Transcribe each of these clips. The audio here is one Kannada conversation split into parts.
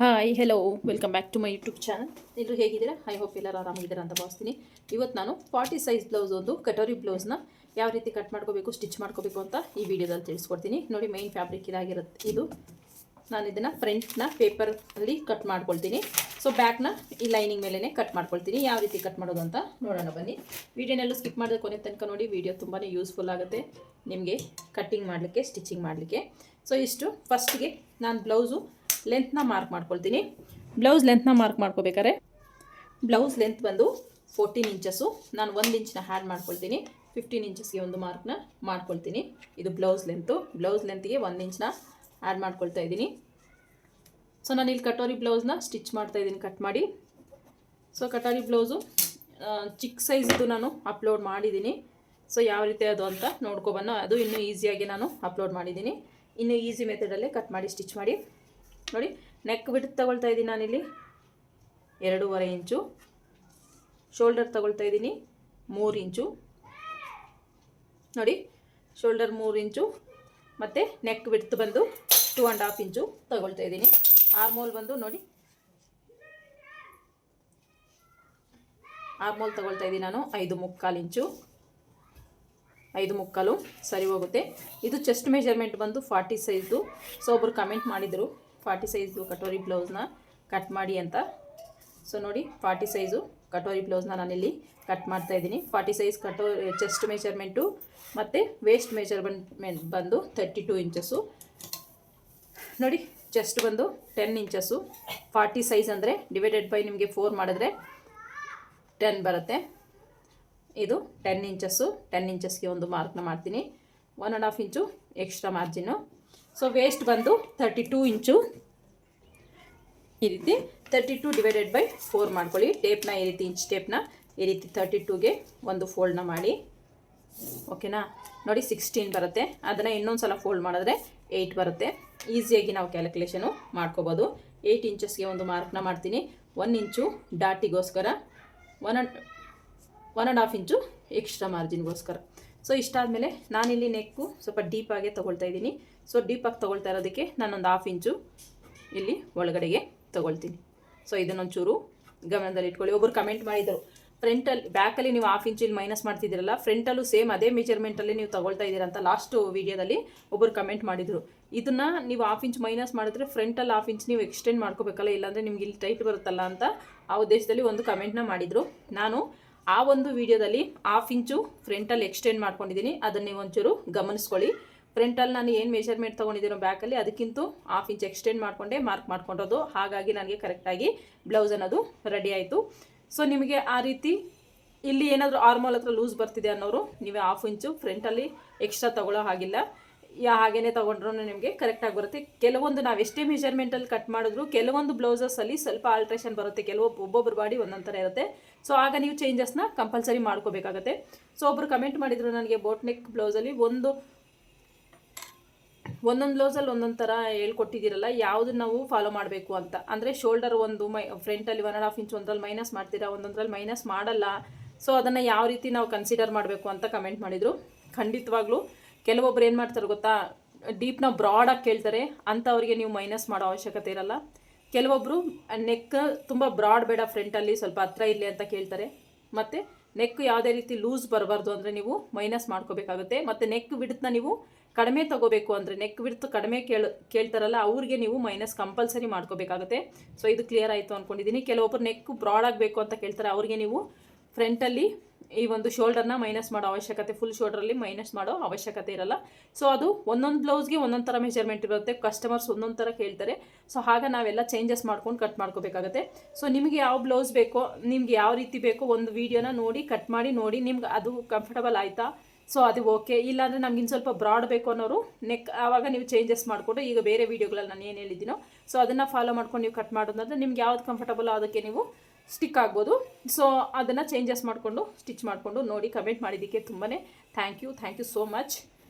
Hi hello welcome back to my YouTube channel. ಎಲ್ಲರೂ ಹೇಗಿದ್ದೀರಾ? ಐ ಹೋಪ್ ಎಲ್ಲರೂ ಆರಾಮಾಗಿದ್ದೀರಾ ಅಂತ ಭಾವಿಸ್ತೀನಿ. ಇವತ್ತು ನಾನು 40 ಸೈಜ್ ಬ್ಲೌಸ್ ಒಂದು ಕಟೋರಿ ಬ್ಲೌಸ್ನ ಯಾವ ರೀತಿ ಕಟ್ ಮಾಡ್ಕೋಬೇಕು, ಸ್ಟಿಚ್ ಮಾಡ್ಕೋಬೇಕು ಅಂತ ಈ ವಿಡಿಯೋದಲ್ಲಿ ತಿಳಿಸ್ಕೊಡ್ತೀನಿ. ನೋಡಿ, ಮೈನ್ ಫ್ಯಾಬ್ರಿಕ್ ಇದಾಗಿರುತ್ತೆ ಇದು. ನಾನು ಇದನ್ನು ಫ್ರಂಟ್ನ ಪೇಪರಲ್ಲಿ ಕಟ್ ಮಾಡ್ಕೊಳ್ತೀನಿ. ಸೊ ಬ್ಯಾಕ್ನ ಈ ಲೈನಿಂಗ್ ಮೇಲೇ ಕಟ್ ಮಾಡ್ಕೊಳ್ತೀನಿ. ಯಾವ ರೀತಿ ಕಟ್ ಮಾಡೋದು ಅಂತ ನೋಡೋಣ ಬನ್ನಿ. ವಿಡಿಯೋನೆಲ್ಲ ಸ್ಕಿಪ್ ಮಾಡಿದ್ರೆ ಕೊನೆ ತನಕ ನೋಡಿ. ವಿಡಿಯೋ ತುಂಬಾ ಯೂಸ್ಫುಲ್ ಆಗುತ್ತೆ ನಿಮಗೆ ಕಟ್ಟಿಂಗ್ ಮಾಡಲಿಕ್ಕೆ, ಸ್ಟಿಚಿಂಗ್ ಮಾಡಲಿಕ್ಕೆ. ಸೊ ಇಷ್ಟು ಫಸ್ಟಿಗೆ ನಾನು ಬ್ಲೌಸು ಲೆಂತ್ನ ಮಾರ್ಕ್ ಮಾಡ್ಕೊಳ್ತೀನಿ. ಬ್ಲೌಸ್ ಲೆಂತ್ನ ಮಾರ್ಕ್ ಮಾಡ್ಕೋಬೇಕಾದ್ರೆ ಬ್ಲೌಸ್ ಲೆಂತ್ ಬಂದು 14 ಇಂಚಸ್ಸು. ನಾನು 1 ಇಂಚನ್ನ ಹ್ಯಾಡ್ ಮಾಡ್ಕೊಳ್ತೀನಿ. 15 ಇಂಚಸ್ಗೆ ಒಂದು ಮಾರ್ಕ್ನ ಮಾಡ್ಕೊಳ್ತೀನಿ. ಇದು ಬ್ಲೌಸ್ ಲೆಂತು. ಬ್ಲೌಸ್ ಲೆಂತ್ಗೆ 1 ಇಂಚನ್ನ ಆ್ಯಡ್ ಮಾಡ್ಕೊಳ್ತಾ ಇದ್ದೀನಿ. ಸೊ ನಾನು ಇಲ್ಲಿ ಕಟೋರಿ ಬ್ಲೌಸ್ನ ಸ್ಟಿಚ್ ಮಾಡ್ತಾಯಿದ್ದೀನಿ ಕಟ್ ಮಾಡಿ. ಸೊ ಕಟೋರಿ ಬ್ಲೌಸು ಚಿಕ್ಕ ಸೈಜ್ದು ನಾನು ಅಪ್ಲೋಡ್ ಮಾಡಿದ್ದೀನಿ. ಸೊ ಯಾವ ರೀತಿ ಅದು ಅಂತ ನೋಡ್ಕೊಬನ್ನು. ಅದು ಇನ್ನೂ ಈಸಿಯಾಗಿ ನಾನು ಅಪ್ಲೋಡ್ ಮಾಡಿದ್ದೀನಿ. ಇನ್ನೂ ಈಸಿ ಮೆಥಡಲ್ಲೇ ಕಟ್ ಮಾಡಿ ಸ್ಟಿಚ್ ಮಾಡಿ. ನೋಡಿ, ನೆಕ್ ಬಿಡ್ತು ತಗೊಳ್ತಾ ಇದ್ದೀನಿ ನಾನಿಲ್ಲಿ 2.5 ಇಂಚು. ಶೋಲ್ಡರ್ ತಗೊಳ್ತಾ ಇದ್ದೀನಿ 3 ಇಂಚು. ನೋಡಿ, ಶೋಲ್ಡರ್ 3 ಇಂಚು ಮತ್ತು ನೆಕ್ ಬಿಡ್ತು ಬಂದು 2.5 ಇಂಚು ತಗೊಳ್ತಾ ಇದ್ದೀನಿ. ಆರ್ಮೋಲ್ ಬಂದು ನೋಡಿ, ಆರ್ಮೋಲ್ ತಗೊಳ್ತಾ ಇದ್ದೀನಿ ನಾನು 5.25 ಇಂಚು. 5.25 ಸರಿ ಹೋಗುತ್ತೆ. ಇದು ಚೆಸ್ಟ್ ಮೆಜರ್ಮೆಂಟ್ ಬಂದು 40 ಸೈಜ್ದು. ಸೊ ಒಬ್ಬರು ಕಮೆಂಟ್ ಮಾಡಿದರು 40 ಸೈಜು ಕಟೋರಿ ಬ್ಲೌಸ್ನ ಕಟ್ ಮಾಡಿ ಅಂತ. ಸೊ ನೋಡಿ, 40 ಸೈಜು ಕಟೋರಿ ಬ್ಲೌಸ್ನ ನಾನಿಲ್ಲಿ ಕಟ್ ಮಾಡ್ತಾಯಿದ್ದೀನಿ. 40 ಸೈಜ್ ಚೆಸ್ಟ್ ಮೆಜರ್ಮೆಂಟು ಮತ್ತು ವೇಸ್ಟ್ ಮೆಜರ್ಮೆಂಟ್ ಬಂದು 32 ಇಂಚಸ್ಸು. ನೋಡಿ, ಚೆಸ್ಟ್ ಬಂದು 10 ಇಂಚಸ್ಸು. 40 ಸೈಜ್ ಅಂದರೆ ಡಿವೈಡೆಡ್ ಬೈ ನಿಮಗೆ 4 ಮಾಡಿದ್ರೆ 10 ಬರುತ್ತೆ. ಇದು 10 ಇಂಚಸ್ಸು. 10 ಇಂಚಸ್ಗೆ ಒಂದು ಮಾರ್ಕ್ನ ಮಾಡ್ತೀನಿ. 1.5 ಇಂಚು ಎಕ್ಸ್ಟ್ರಾ ಮಾರ್ಜಿನ್ನು. ಸೊ ವೇಸ್ಟ್ ಬಂದು 32 ಇಂಚು. ಈ ರೀತಿ 32 ಡಿವೈಡೆಡ್ ಬೈ 4 ಮಾಡ್ಕೊಳ್ಳಿ. ಟೇಪ್ನ ಈ ರೀತಿ ಇಂಚ್ ಟೇಪ್ನ ಈ ರೀತಿ 32ಗೆ ಒಂದು ಫೋಲ್ಡ್ನ ಮಾಡಿ. ಓಕೆನಾ? ನೋಡಿ, 16 ಬರುತ್ತೆ. ಅದನ್ನು ಇನ್ನೊಂದು ಸಲ ಫೋಲ್ಡ್ ಮಾಡಿದ್ರೆ 8 ಬರುತ್ತೆ. ಈಸಿಯಾಗಿ ನಾವು ಕ್ಯಾಲ್ಕುಲೇಷನು ಮಾಡ್ಕೋಬೋದು. 8 ಇಂಚಸ್ಗೆ ಒಂದು ಮಾರ್ಕ್ನ ಮಾಡ್ತೀನಿ. 1 ಇಂಚು ಡಾಟಿಗೋಸ್ಕರ, 1.5 ಇಂಚು ಎಕ್ಸ್ಟ್ರಾ ಮಾರ್ಜಿನ್ಗೋಸ್ಕರ. ಸೊ ಇಷ್ಟಾದಮೇಲೆ ನಾನಿಲ್ಲಿ ನೆಕ್ಕು ಸ್ವಲ್ಪ ಡೀಪಾಗೆ ತೊಗೊಳ್ತಾ ಇದ್ದೀನಿ. ಸೊ ಡೀಪಾಗಿ ತೊಗೊಳ್ತಾ ಇರೋದಕ್ಕೆ ನಾನೊಂದು 1/2 ಇಂಚು ಇಲ್ಲಿ ಒಳಗಡೆಗೆ ತೊಗೊಳ್ತೀನಿ. ಸೊ ಇದನ್ನೊಂಚೂರು ಗಮನದಲ್ಲಿ ಇಟ್ಕೊಳ್ಳಿ. ಒಬ್ಬರು ಕಮೆಂಟ್ ಮಾಡಿದರು, ಫ್ರಂಟಲ್ಲಿ ಬ್ಯಾಕಲ್ಲಿ ನೀವು 1/2 ಇಂಚು ಇಲ್ಲಿ ಮೈನಸ್ ಮಾಡ್ತಿದ್ದೀರಲ್ಲ, ಫ್ರಂಟಲ್ಲೂ ಸೇಮ್ ಅದೇ ಮೆಜರ್ಮೆಂಟಲ್ಲಿ ನೀವು ತೊಗೊಳ್ತಾ ಇದ್ದೀರಾ ಅಂತ ಲಾಸ್ಟ್ ವೀಡಿಯೋದಲ್ಲಿ ಒಬ್ಬರು ಕಮೆಂಟ್ ಮಾಡಿದರು. ಇದನ್ನು ನೀವು 1/2 ಇಂಚ್ ಮೈನಸ್ ಮಾಡಿದ್ರೆ ಫ್ರಂಟಲ್ಲಿ 1/2 ಇಂಚ್ ನೀವು ಎಕ್ಸ್ಟೆಂಡ್ ಮಾಡ್ಕೋಬೇಕಲ್ಲ, ಇಲ್ಲಾಂದರೆ ನಿಮ್ಗೆ ಇಲ್ಲಿ ಟೈಟ್ ಬರುತ್ತಲ್ಲ ಅಂತ ಆ ಉದ್ದೇಶದಲ್ಲಿ ಒಂದು ಕಮೆಂಟ್ನ ಮಾಡಿದರು. ನಾನು ಆ ಒಂದು ವಿಡಿಯೋದಲ್ಲಿ 1/2 ಇಂಚು ಫ್ರಂಟಲ್ಲಿ ಎಕ್ಸ್ಟೆಂಡ್ ಮಾಡ್ಕೊಂಡಿದ್ದೀನಿ. ಅದನ್ನು ನೀವು ಒಂಚೂರು ಗಮನಿಸ್ಕೊಳ್ಳಿ. ಫ್ರಂಟಲ್ಲಿ ನಾನು ಏನು ಮೆಜರ್ಮೆಂಟ್ ತೊಗೊಂಡಿದ್ದೀನೋ ಬ್ಯಾಕಲ್ಲಿ ಅದಕ್ಕಿಂತ 1/2 ಇಂಚ್ ಎಕ್ಸ್ಟೆಂಡ್ ಮಾಡಿಕೊಂಡೆ ಮಾರ್ಕ್ ಮಾಡ್ಕೊಂಡಿರೋದು. ಹಾಗಾಗಿ ನನಗೆ ಕರೆಕ್ಟಾಗಿ ಬ್ಲೌಸ್ ಅನ್ನೋದು ರೆಡಿ ಆಯಿತು. ಸೊ ನಿಮಗೆ ಆ ರೀತಿ ಇಲ್ಲಿ ಏನಾದರೂ ಆರ್ಮೋಲ್ ಹತ್ರ ಲೂಸ್ ಬರ್ತಿದೆ ಅನ್ನೋರು ನೀವೇ 1/2 ಇಂಚು ಫ್ರಂಟಲ್ಲಿ ಎಕ್ಸ್ಟ್ರಾ ತೊಗೊಳ್ಳೋ ಹಾಗಿಲ್ಲ. ಹಾಗೇ ತೊಗೊಂಡ್ರೂ ನಿಮಗೆ ಕರೆಕ್ಟಾಗಿ ಬರುತ್ತೆ. ಕೆಲವೊಂದು ನಾವು ಎಷ್ಟೇ ಮೆಜರ್ಮೆಂಟಲ್ಲಿ ಕಟ್ ಮಾಡಿದ್ರು ಕೆಲವೊಂದು ಬ್ಲೌಸಸ್ಸಲ್ಲಿ ಸ್ವಲ್ಪ ಆಲ್ಟ್ರೇಷನ್ ಬರುತ್ತೆ. ಒಬ್ಬೊಬ್ಬರು ಬಾಡಿ ಒಂದೊಂದು ಥರ ಇರುತ್ತೆ. ಸೊ ಆಗ ನೀವು ಚೇಂಜಸ್ನ ಕಂಪಲ್ಸರಿ ಮಾಡ್ಕೋಬೇಕಾಗತ್ತೆ. ಸೊ ಒಬ್ಬರು ಕಮೆಂಟ್ ಮಾಡಿದರು ನನಗೆ ಬೋಟ್ ನೆಕ್ ಬ್ಲೌಸಲ್ಲಿ ಒಂದೊಂದು ಬ್ಲೌಸಲ್ಲಿ ಒಂದೊಂದು ಥರ ಹೇಳ್ಕೊಟ್ಟಿದ್ದೀರಲ್ಲ, ಯಾವುದು ನಾವು ಫಾಲೋ ಮಾಡಬೇಕು ಅಂತ. ಅಂದರೆ ಶೋಲ್ಡರ್ ಒಂದು ಫ್ರಂಟಲ್ಲಿ 1.5 ಇಂಚ್ ಒಂದರಲ್ಲಿ ಮೈನಸ್ ಮಾಡ್ತೀರಾ, ಒಂದೊಂದರಲ್ಲಿ ಮೈನಸ್ ಮಾಡಲ್ಲ. ಸೊ ಅದನ್ನು ಯಾವ ರೀತಿ ನಾವು ಕನ್ಸಿಡರ್ ಮಾಡಬೇಕು ಅಂತ ಕಮೆಂಟ್ ಮಾಡಿದರು. ಖಂಡಿತವಾಗ್ಲೂ ಕೆಲವೊಬ್ರು ಏನು ಮಾಡ್ತಾರೆ ಗೊತ್ತಾ, ಡೀಪ್ನ ಬ್ರಾಡಾಗಿ ಕೇಳ್ತಾರೆ. ಅಂಥವ್ರಿಗೆ ನೀವು ಮೈನಸ್ ಮಾಡೋ ಅವಶ್ಯಕತೆ ಇರಲ್ಲ. ಕೆಲವೊಬ್ಬರು ನೆಕ್ ತುಂಬ ಬ್ರಾಡ್ ಬೇಡ, ಫ್ರಂಟಲ್ಲಿ ಸ್ವಲ್ಪ ಹತ್ರ ಇರಲಿ ಅಂತ ಕೇಳ್ತಾರೆ. ಮತ್ತು ನೆಕ್ ಯಾವುದೇ ರೀತಿ ಲೂಸ್ ಬರಬಾರ್ದು ಅಂದರೆ ನೀವು ಮೈನಸ್ ಮಾಡ್ಕೋಬೇಕಾಗುತ್ತೆ. ಮತ್ತು ನೆಕ್ ವಿಡ್ತ್ನ ನೀವು ಕಡಿಮೆ ತೊಗೋಬೇಕು ಅಂದರೆ, ನೆಕ್ ವಿಡ್ತ್ ಕಡಿಮೆ ಕೇಳ್ತಾರಲ್ಲ ಅವ್ರಿಗೆ ನೀವು ಮೈನಸ್ ಕಂಪಲ್ಸರಿ ಮಾಡ್ಕೋಬೇಕಾಗುತ್ತೆ. ಸೊ ಇದು ಕ್ಲಿಯರ್ ಆಯಿತು ಅಂದ್ಕೊಂಡಿದ್ದೀನಿ. ಕೆಲವೊಬ್ಬರು ನೆಕ್ ಬ್ರಾಡ್ ಆಗಬೇಕು ಅಂತ ಕೇಳ್ತಾರೆ. ಅವ್ರಿಗೆ ನೀವು ಫ್ರಂಟಲ್ಲಿ ಈ ಒಂದು ಶೋಲ್ಡರ್ನ ಮೈನಸ್ ಮಾಡೋ ಅವಶ್ಯಕತೆ, ಫುಲ್ ಶೋಲ್ಡ್ರಲ್ಲಿ ಮೈನಸ್ ಮಾಡೋ ಅವಶ್ಯಕತೆ ಇರಲ್ಲ. ಸೊ ಅದು ಒಂದೊಂದು ಬ್ಲೌಸ್ಗೆ ಒಂದೊಂದು ಥರ ಮೆಜರ್ಮೆಂಟ್ ಇರುತ್ತೆ. ಕಸ್ಟಮರ್ಸ್ ಒಂದೊಂದು ಥರ ಕೇಳ್ತಾರೆ. ಸೊ ಆಗ ನಾವೆಲ್ಲ ಚೇಂಜಸ್ ಮಾಡ್ಕೊಂಡು ಕಟ್ ಮಾಡ್ಕೋಬೇಕಾಗುತ್ತೆ. ಸೊ ನಿಮಗೆ ಯಾವ ಬ್ಲೌಸ್ ಬೇಕೋ, ನಿಮ್ಗೆ ಯಾವ ರೀತಿ ಬೇಕೋ ಒಂದು ವೀಡಿಯೋನ ನೋಡಿ ಕಟ್ ಮಾಡಿ ನೋಡಿ. ನಿಮ್ಗೆ ಅದು ಕಂಫರ್ಟಬಲ್ ಆಯಿತಾ, ಸೊ ಅದು ಓಕೆ. ಇಲ್ಲಾಂದರೆ ನಮ್ಗೆ ಇನ್ನು ಸ್ವಲ್ಪ ಬ್ರಾಡ್ ಬೇಕು ಅನ್ನೋರು ನೆಕ್ ಆವಾಗ ನೀವು ಚೇಂಜಸ್ ಮಾಡಿಕೊಂಡು, ಈಗ ಬೇರೆ ವೀಡಿಯೋಗಳಲ್ಲಿ ನಾನು ಏನು ಹೇಳಿದ್ದೀನೋ ಸೊ ಅದನ್ನು ಫಾಲೋ ಮಾಡ್ಕೊಂಡು ನೀವು ಕಟ್ ಮಾಡೋದಂದ್ರೆ ನಿಮ್ಗೆ ಯಾವ್ದು ಕಂಫರ್ಟಬಲ್ ಅದಕ್ಕೆ ನೀವು ಸ್ಟಿಕ್ ಆಗ್ಬೋದು. ಸೊ ಅದನ್ನು ಚೇಂಜಸ್ ಮಾಡಿಕೊಂಡು ಸ್ಟಿಚ್ ಮಾಡಿಕೊಂಡು ನೋಡಿ. ಕಮೆಂಟ್ ಮಾಡಿದ್ದಕ್ಕೆ ತುಂಬಾ ಥ್ಯಾಂಕ್ ಯು ಸೋ ಮಚ್.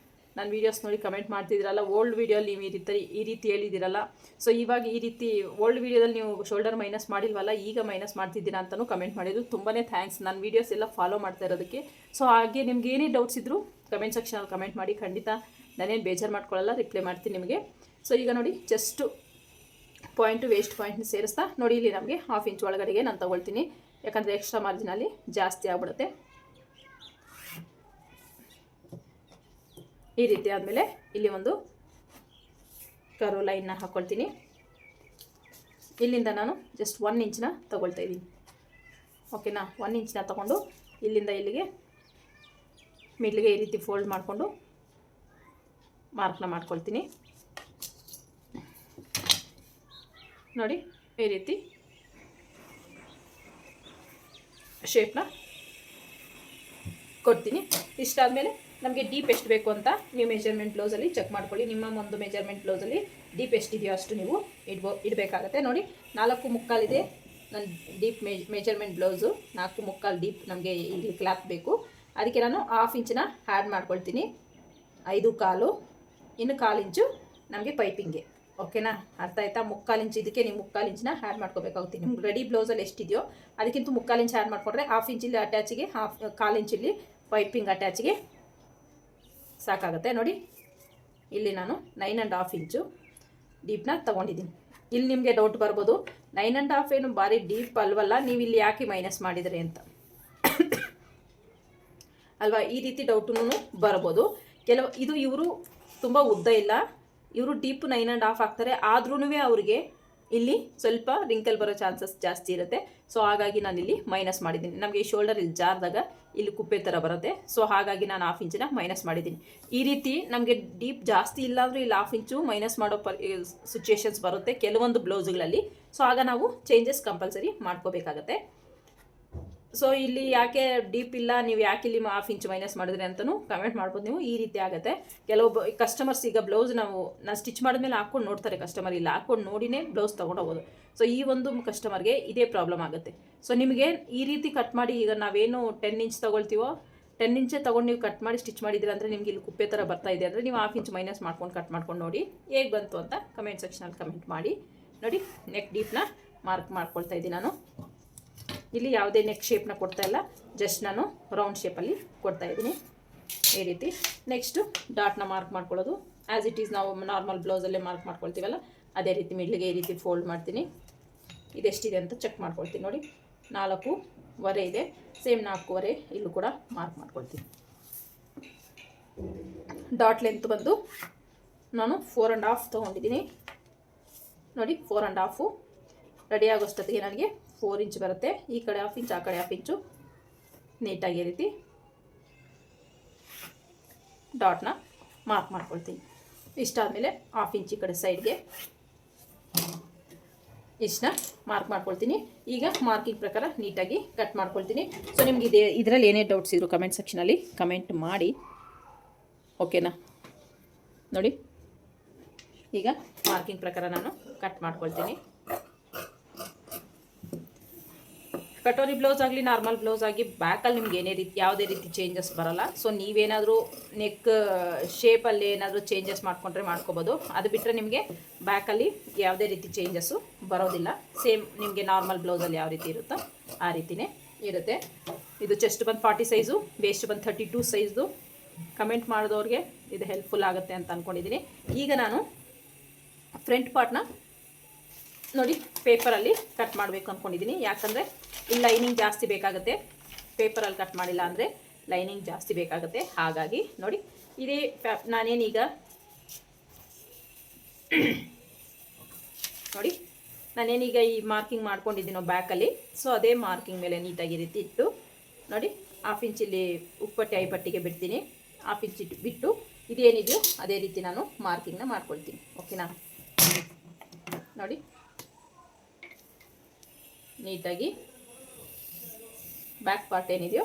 ನನ್ನ ವೀಡಿಯೋಸ್ ನೋಡಿ ಕಮೆಂಟ್ ಮಾಡ್ತಿದ್ದೀರಲ್ಲ. ಓಲ್ಡ್ ವೀಡಿಯೋಲ್ಲಿ ನೀವು ಈ ರೀತಿ ಹೇಳಿದ್ದೀರಲ್ಲ. ಸೊ ಇವಾಗ ಈ ರೀತಿ ಓಲ್ಡ್ ವೀಡಿಯೋದಲ್ಲಿ ನೀವು ಶೋಲ್ಡರ್ ಮೈನಸ್ ಮಾಡಿಲ್ವಲ್ಲ, ಈಗ ಮೈನಸ್ ಮಾಡ್ತಿದ್ದೀರಾ ಅಂತಲೂ ಕಮೆಂಟ್ ಮಾಡಿದ್ರು. ತುಂಬಾ ಥ್ಯಾಂಕ್ಸ್ ನನ್ನ ವೀಡಿಯೋಸ್ ಎಲ್ಲ ಫಾಲೋ ಮಾಡ್ತಾ ಇರೋದಕ್ಕೆ. ಸೊ ಹಾಗೆ ನಿಮ್ಗೆ ಏನೇ ಡೌಟ್ಸ್ ಇದ್ದರೂ ಕಮೆಂಟ್ ಸೆಕ್ಷನಲ್ಲಿ ಕಮೆಂಟ್ ಮಾಡಿ. ಖಂಡಿತ ನಾನೇನು ಬೇಜಾರು ಮಾಡ್ಕೊಳ್ಳಲ್ಲ, ರಿಪ್ಲೈ ಮಾಡ್ತೀನಿ ನಿಮಗೆ. ಸೊ ಈಗ ನೋಡಿ, ಜಸ್ಟು ಪಾಯಿಂಟು ವೇಸ್ಟ್ ಪಾಯಿಂಟ್ನ ಸೇರಿಸ್ತಾ ನೋಡಿ, ಇಲ್ಲಿ ನಮಗೆ 1/2 ಇಂಚ್ ಒಳಗಡೆಗೆ ನಾನು ತೊಗೊಳ್ತೀನಿ, ಯಾಕಂದರೆ ಎಕ್ಸ್ಟ್ರಾ ಮಾರ್ಜಿನಲ್ಲಿ ಜಾಸ್ತಿ ಆಗ್ಬಿಡುತ್ತೆ. ಈ ರೀತಿ ಆದಮೇಲೆ ಇಲ್ಲಿ ಒಂದು ಕರ್ವ್ ಲೈನ್ನ ಹಾಕ್ಕೊಳ್ತೀನಿ. ಇಲ್ಲಿಂದ ನಾನು ಜಸ್ಟ್ 1 ಇಂಚನ್ನ ತೊಗೊಳ್ತಾ ಇದ್ದೀನಿ. ಓಕೆನಾ, 1 ಇಂಚನ್ನ ತೊಗೊಂಡು ಇಲ್ಲಿಂದ ಇಲ್ಲಿಗೆ ಮಿಡ್ಲಿಗೆ ಈ ರೀತಿ ಫೋಲ್ಡ್ ಮಾಡಿಕೊಂಡು ಮಾರ್ಕ್ನ ಮಾಡ್ಕೊಳ್ತೀನಿ. ನೋಡಿ, ಈ ರೀತಿ ಶೇಪ್ನ ಕೊಡ್ತೀನಿ. ಇಷ್ಟಾದಮೇಲೆ ನಮಗೆ ಡೀಪ್ ಎಷ್ಟು ಬೇಕು ಅಂತ ನೀವು ಮೆಜರ್ಮೆಂಟ್ ಬ್ಲೌಸಲ್ಲಿ ಚೆಕ್ ಮಾಡ್ಕೊಳ್ಳಿ. ನಿಮ್ಮ ಒಂದು ಮೆಜರ್ಮೆಂಟ್ ಬ್ಲೌಸಲ್ಲಿ ಡೀಪ್ ಎಷ್ಟಿದೆಯೋ ಅಷ್ಟು ನೀವು ಇಡಬೇಕಾಗತ್ತೆ. ನೋಡಿ, 4.75 ಇದೆ ನನ್ನ ಡೀಪ್ ಮೆಜರ್ಮೆಂಟ್ ಬ್ಲೌಸು. 4.75 ಡೀಪ್ ನಮಗೆ ಇಲ್ಲಿ ಕ್ಲಾತ್ ಬೇಕು. ಅದಕ್ಕೆ ನಾನು 1/2 ಇಂಚನ್ನ ಆ್ಯಡ್ ಮಾಡ್ಕೊಳ್ತೀನಿ. 5.25 ಇನ್ನು 1/4 ಇಂಚು ನಮಗೆ ಪೈಪಿಂಗ್ಗೆ. ಓಕೆನಾ, ಅರ್ಥ ಆಯ್ತಾ? 3/4 ಇಂಚ್ ಇದಕ್ಕೆ ನೀವು 3/4 ಇಂಚನ್ನ ಆ್ಯಡ್ ಮಾಡ್ಕೋಬೇಕಾಗುತ್ತೆ. ನಿಮ್ಗೆ ರೆಡಿ ಬ್ಲೌಸಲ್ಲಿ ಎಷ್ಟಿದೆಯೋ ಅದಕ್ಕಿಂತ 3/4 ಇಂಚ್ ಆ್ಯಡ್ ಮಾಡಿಕೊಂಡ್ರೆ 1/2 ಇಂಚ್ ಇಲ್ಲಿ ಅಟ್ಯಾಚಿಗೆ, 1/4 ಇಂಚ್ ಇಲ್ಲಿ ಪೈಪಿಂಗ್ ಅಟ್ಯಾಚಿಗೆ ಸಾಕಾಗುತ್ತೆ. ನೋಡಿ, ಇಲ್ಲಿ ನಾನು 9.5 ಇಂಚು ಡೀಪ್ನ ತೊಗೊಂಡಿದ್ದೀನಿ. ಇಲ್ಲಿ ನಿಮಗೆ ಡೌಟ್ ಬರ್ಬೋದು, 9.5 ಏನು ಭಾರಿ ಡೀಪ್ ಅಲ್ವಲ್ಲ, ನೀವು ಇಲ್ಲಿ ಯಾಕೆ ಮೈನಸ್ ಮಾಡಿದರೆ ಅಂತ ಅಲ್ವಾ? ಈ ರೀತಿ ಡೌಟೂ ಬರ್ಬೋದು. ಇದು ಇವರು ತುಂಬ ಉದ್ದ ಇಲ್ಲ, ಇವರು ಡೀಪ್ 9.5 ಹಾಕ್ತಾರೆ, ಆದ್ರೂ ಅವ್ರಿಗೆ ಇಲ್ಲಿ ಸ್ವಲ್ಪ ರಿಂಕಲ್ ಬರೋ ಚಾನ್ಸಸ್ ಜಾಸ್ತಿ ಇರುತ್ತೆ. ಸೊ ಹಾಗಾಗಿ ನಾನು ಇಲ್ಲಿ ಮೈನಸ್ ಮಾಡಿದ್ದೀನಿ. ನಮಗೆ ಈ ಶೋಲ್ಡರ್ ಇಲ್ಲಿ ಜಾರಿದಾಗ ಇಲ್ಲಿ ಕುಪ್ಪೆ ಥರ ಬರುತ್ತೆ. ಸೊ ಹಾಗಾಗಿ ನಾನು 1/2 ಇಂಚನ್ನ ಮೈನಸ್ ಮಾಡಿದ್ದೀನಿ. ಈ ರೀತಿ ನಮಗೆ ಡೀಪ್ ಜಾಸ್ತಿ ಇಲ್ಲ ಅಂದರೆ ಇಲ್ಲಿ 1/2 ಇಂಚು ಮೈನಸ್ ಮಾಡೋ ಸಿಚುಯೇಷನ್ಸ್ ಬರುತ್ತೆ ಕೆಲವೊಂದು ಬ್ಲೌಸ್ಗಳಲ್ಲಿ. ಸೊ ಆಗ ನಾವು ಚೇಂಜಸ್ ಕಂಪಲ್ಸರಿ ಮಾಡ್ಕೋಬೇಕಾಗತ್ತೆ. ಸೊ ಇಲ್ಲಿ ಯಾಕೆ ಡೀಪ್ ಇಲ್ಲ, ನೀವು ಯಾಕೆ ಇಲ್ಲಿ 1/2 ಇಂಚ್ ಮೈನಸ್ ಮಾಡಿದ್ರಿ ಅಂತಲೂ ಕಮೆಂಟ್ ಮಾಡ್ಬೋದು ನೀವು. ಈ ರೀತಿ ಆಗುತ್ತೆ. ಕೆಲವೊಬ್ಬ ಕಸ್ಟಮರ್ಸ್ ಈಗ ಬ್ಲೌಸ್ ನಾನು ಸ್ಟಿಚ್ ಮಾಡಿದ್ಮೇಲೆ ಹಾಕ್ಕೊಂಡು ನೋಡ್ತಾರೆ ಕಸ್ಟಮರ್, ಇಲ್ಲ ಹಾಕ್ಕೊಂಡು ನೋಡಿನೇ ಬ್ಲೌಸ್ ತೊಗೊಂಡೋಗೋದು. ಸೊ ಈ ಒಂದು ಕಸ್ಟಮರ್ಗೆ ಇದೇ ಪ್ರಾಬ್ಲಮ್ ಆಗುತ್ತೆ. ಸೊ ನಿಮಗೆ ಈ ರೀತಿ ಕಟ್ ಮಾಡಿ, ಈಗ ನಾವೇನು 10 ಇಂಚ್ ತೊಗೊಳ್ತೀವೋ 10 ಇಂಚೇ ತೊಗೊಂಡು ನೀವು ಕಟ್ ಮಾಡಿ ಸ್ಟಿಚ್ ಮಾಡಿದ್ದೀರ ಅಂದರೆ ನಿಮ್ಗೆ ಇಲ್ಲಿ ಕುಪ್ಪೆ ಥರ ಬರ್ತಾ ಇದೆ ಅಂದರೆ ನೀವು 1/2 ಇಂಚ್ ಮೈನಸ್ ಮಾಡ್ಕೊಂಡು ಕಟ್ ಮಾಡ್ಕೊಂಡು ನೋಡಿ ಹೇಗೆ ಬಂತು ಅಂತ ಕಮೆಂಟ್ ಸೆಕ್ಷನಲ್ಲಿ ಕಮೆಂಟ್ ಮಾಡಿ. ನೋಡಿ, ನೆಕ್ ಡೀಪ್ನ ಮಾರ್ಕ್ ಮಾಡ್ಕೊಳ್ತಾ ಇದ್ದೀನಿ ನಾನು. ಇಲ್ಲಿ ಯಾವುದೇ ನೆಕ್ ಶೇಪ್ನ ಕೊಡ್ತಾ ಇಲ್ಲ, ಜಸ್ಟ್ ನಾನು ರೌಂಡ್ ಶೇಪಲ್ಲಿ ಕೊಡ್ತಾ ಇದ್ದೀನಿ. ಈ ರೀತಿ ನೆಕ್ಸ್ಟು ಡಾಟ್ನ ಮಾರ್ಕ್ ಮಾಡ್ಕೊಳ್ಳೋದು ಆ್ಯಸ್ ಇಟ್ ಈಸ್ ನಾವು ನಾರ್ಮಲ್ ಬ್ಲೌಸಲ್ಲೇ ಮಾರ್ಕ್ ಮಾಡ್ಕೊಳ್ತೀವಲ್ಲ ಅದೇ ರೀತಿ ಮಿಡ್ಲಿಗೆ ಈ ರೀತಿ ಫೋಲ್ಡ್ ಮಾಡ್ತೀನಿ. ಇದೆಷ್ಟಿದೆ ಅಂತ ಚೆಕ್ ಮಾಡ್ಕೊಳ್ತೀನಿ. ನೋಡಿ, 4.25 ಇದೆ, ಸೇಮ್ 4.25 ಇಲ್ಲೂ ಕೂಡ ಮಾರ್ಕ್ ಮಾಡ್ಕೊಳ್ತೀನಿ. ಡಾಟ್ ಲೆಂತ್ ಬಂದು ನಾನು 4.5 ತೊಗೊಂಡಿದ್ದೀನಿ. ನೋಡಿ, 4.5 ರೆಡಿ ಆಗೋಷ್ಟೊತ್ತಿಗೆ ನನಗೆ 4 ಇಂಚ್ ಬರುತ್ತೆ. ಈ ಕಡೆ 1/2 ಇಂಚ್, ಆ ಕಡೆ 1/2 ಇಂಚು ನೀಟಾಗಿ ಈ ರೀತಿ ಡಾಟ್ನ ಮಾರ್ಕ್ ಮಾಡ್ಕೊಳ್ತೀನಿ. ಇಷ್ಟಾದಮೇಲೆ 1/2 ಇಂಚ್ ಈ ಕಡೆ ಸೈಡ್ಗೆ ಇಷ್ಟನ್ನ ಮಾರ್ಕ್ ಮಾಡ್ಕೊಳ್ತೀನಿ. ಈಗ ಮಾರ್ಕಿಂಗ್ ಪ್ರಕಾರ ನೀಟಾಗಿ ಕಟ್ ಮಾಡ್ಕೊಳ್ತೀನಿ. ಸೊ ನಿಮ್ಗೆ ಇದರಲ್ಲಿ ಏನೇ ಡೌಟ್ಸ್ ಇದ್ರು ಕಮೆಂಟ್ ಸೆಕ್ಷನಲ್ಲಿ ಕಮೆಂಟ್ ಮಾಡಿ, ಓಕೆನಾ? ನೋಡಿ, ಈಗ ಮಾರ್ಕಿಂಗ್ ಪ್ರಕಾರ ನಾನು ಕಟ್ ಮಾಡ್ಕೊಳ್ತೀನಿ. ಕಟೋರಿ ಬ್ಲೌಸ್ ಆಗಲಿ ನಾರ್ಮಲ್ ಬ್ಲೌಸ್ ಆಗಿ ಬ್ಯಾಕಲ್ಲಿ ನಿಮ್ಗೆ ಯಾವುದೇ ರೀತಿ ಚೇಂಜಸ್ ಬರೋಲ್ಲ. ಸೊ ನೀವೇನಾದರೂ ನೆಕ್ ಶೇಪಲ್ಲಿ ಏನಾದರೂ ಚೇಂಜಸ್ ಮಾಡ್ಕೊಂಡ್ರೆ ಮಾಡ್ಕೋಬೋದು. ಅದು ಬಿಟ್ಟರೆ ನಿಮಗೆ ಬ್ಯಾಕಲ್ಲಿ ಯಾವುದೇ ರೀತಿ ಚೇಂಜಸ್ಸು ಬರೋದಿಲ್ಲ. ಸೇಮ್ ನಿಮಗೆ ನಾರ್ಮಲ್ ಬ್ಲೌಸಲ್ಲಿ ಯಾವ ರೀತಿ ಇರುತ್ತೋ ಆ ರೀತಿಯೇ ಇರುತ್ತೆ. ಇದು ಚೆಸ್ಟ್ ಬಂದು 40 ಸೈಜು, ವೇಸ್ಟ್ ಬಂದು 32 ಸೈಜ್ದು. ಕಮೆಂಟ್ ಮಾಡಿದವ್ರಿಗೆ ಇದು ಹೆಲ್ಪ್ಫುಲ್ ಆಗುತ್ತೆ ಅಂತ ಅಂದ್ಕೊಂಡಿದ್ದೀನಿ. ಈಗ ನಾನು ಫ್ರಂಟ್ ಪಾರ್ಟ್ನ ನೋಡಿ ಪೇಪರಲ್ಲಿ ಕಟ್ ಮಾಡಬೇಕು ಅಂದ್ಕೊಂಡಿದ್ದೀನಿ. ಯಾಕಂದರೆ ಇಲ್ಲಿ ಲೈನಿಂಗ್ ಜಾಸ್ತಿ ಬೇಕಾಗುತ್ತೆ, ಪೇಪರಲ್ಲಿ ಕಟ್ ಮಾಡಿಲ್ಲ ಅಂದರೆ ಲೈನಿಂಗ್ ಜಾಸ್ತಿ ಬೇಕಾಗುತ್ತೆ. ಹಾಗಾಗಿ ನೋಡಿ, ಇದೇ ನಾನೇನೀಗ ನೋಡಿ ನಾನೇನೀಗ ಈ ಮಾರ್ಕಿಂಗ್ ಮಾಡ್ಕೊಂಡಿದ್ದೀನೋ ಬ್ಯಾಕಲ್ಲಿ, ಸೊ ಅದೇ ಮಾರ್ಕಿಂಗ್ ಮೇಲೆ ನೀಟಾಗಿ ರೀತಿ ಇಟ್ಟು ನೋಡಿ 1/2 ಇಂಚ್ ಇಲ್ಲಿ ಉಪ್ಪಟ್ಟಿ ಐಪಟ್ಟಿಗೆ ಬಿಡ್ತೀನಿ. 1/2 ಇಂಚ್ ಬಿಟ್ಟು ಇದೇನಿದೆಯೋ ಅದೇ ರೀತಿ ನಾನು ಮಾರ್ಕಿಂಗ್ನ ಮಾಡ್ಕೊಳ್ತೀನಿ. ಓಕೆನಾ? ನೋಡಿ, ನೀಟಾಗಿ ಬ್ಯಾಕ್ ಪಾರ್ಟ್ ಏನಿದೆಯೋ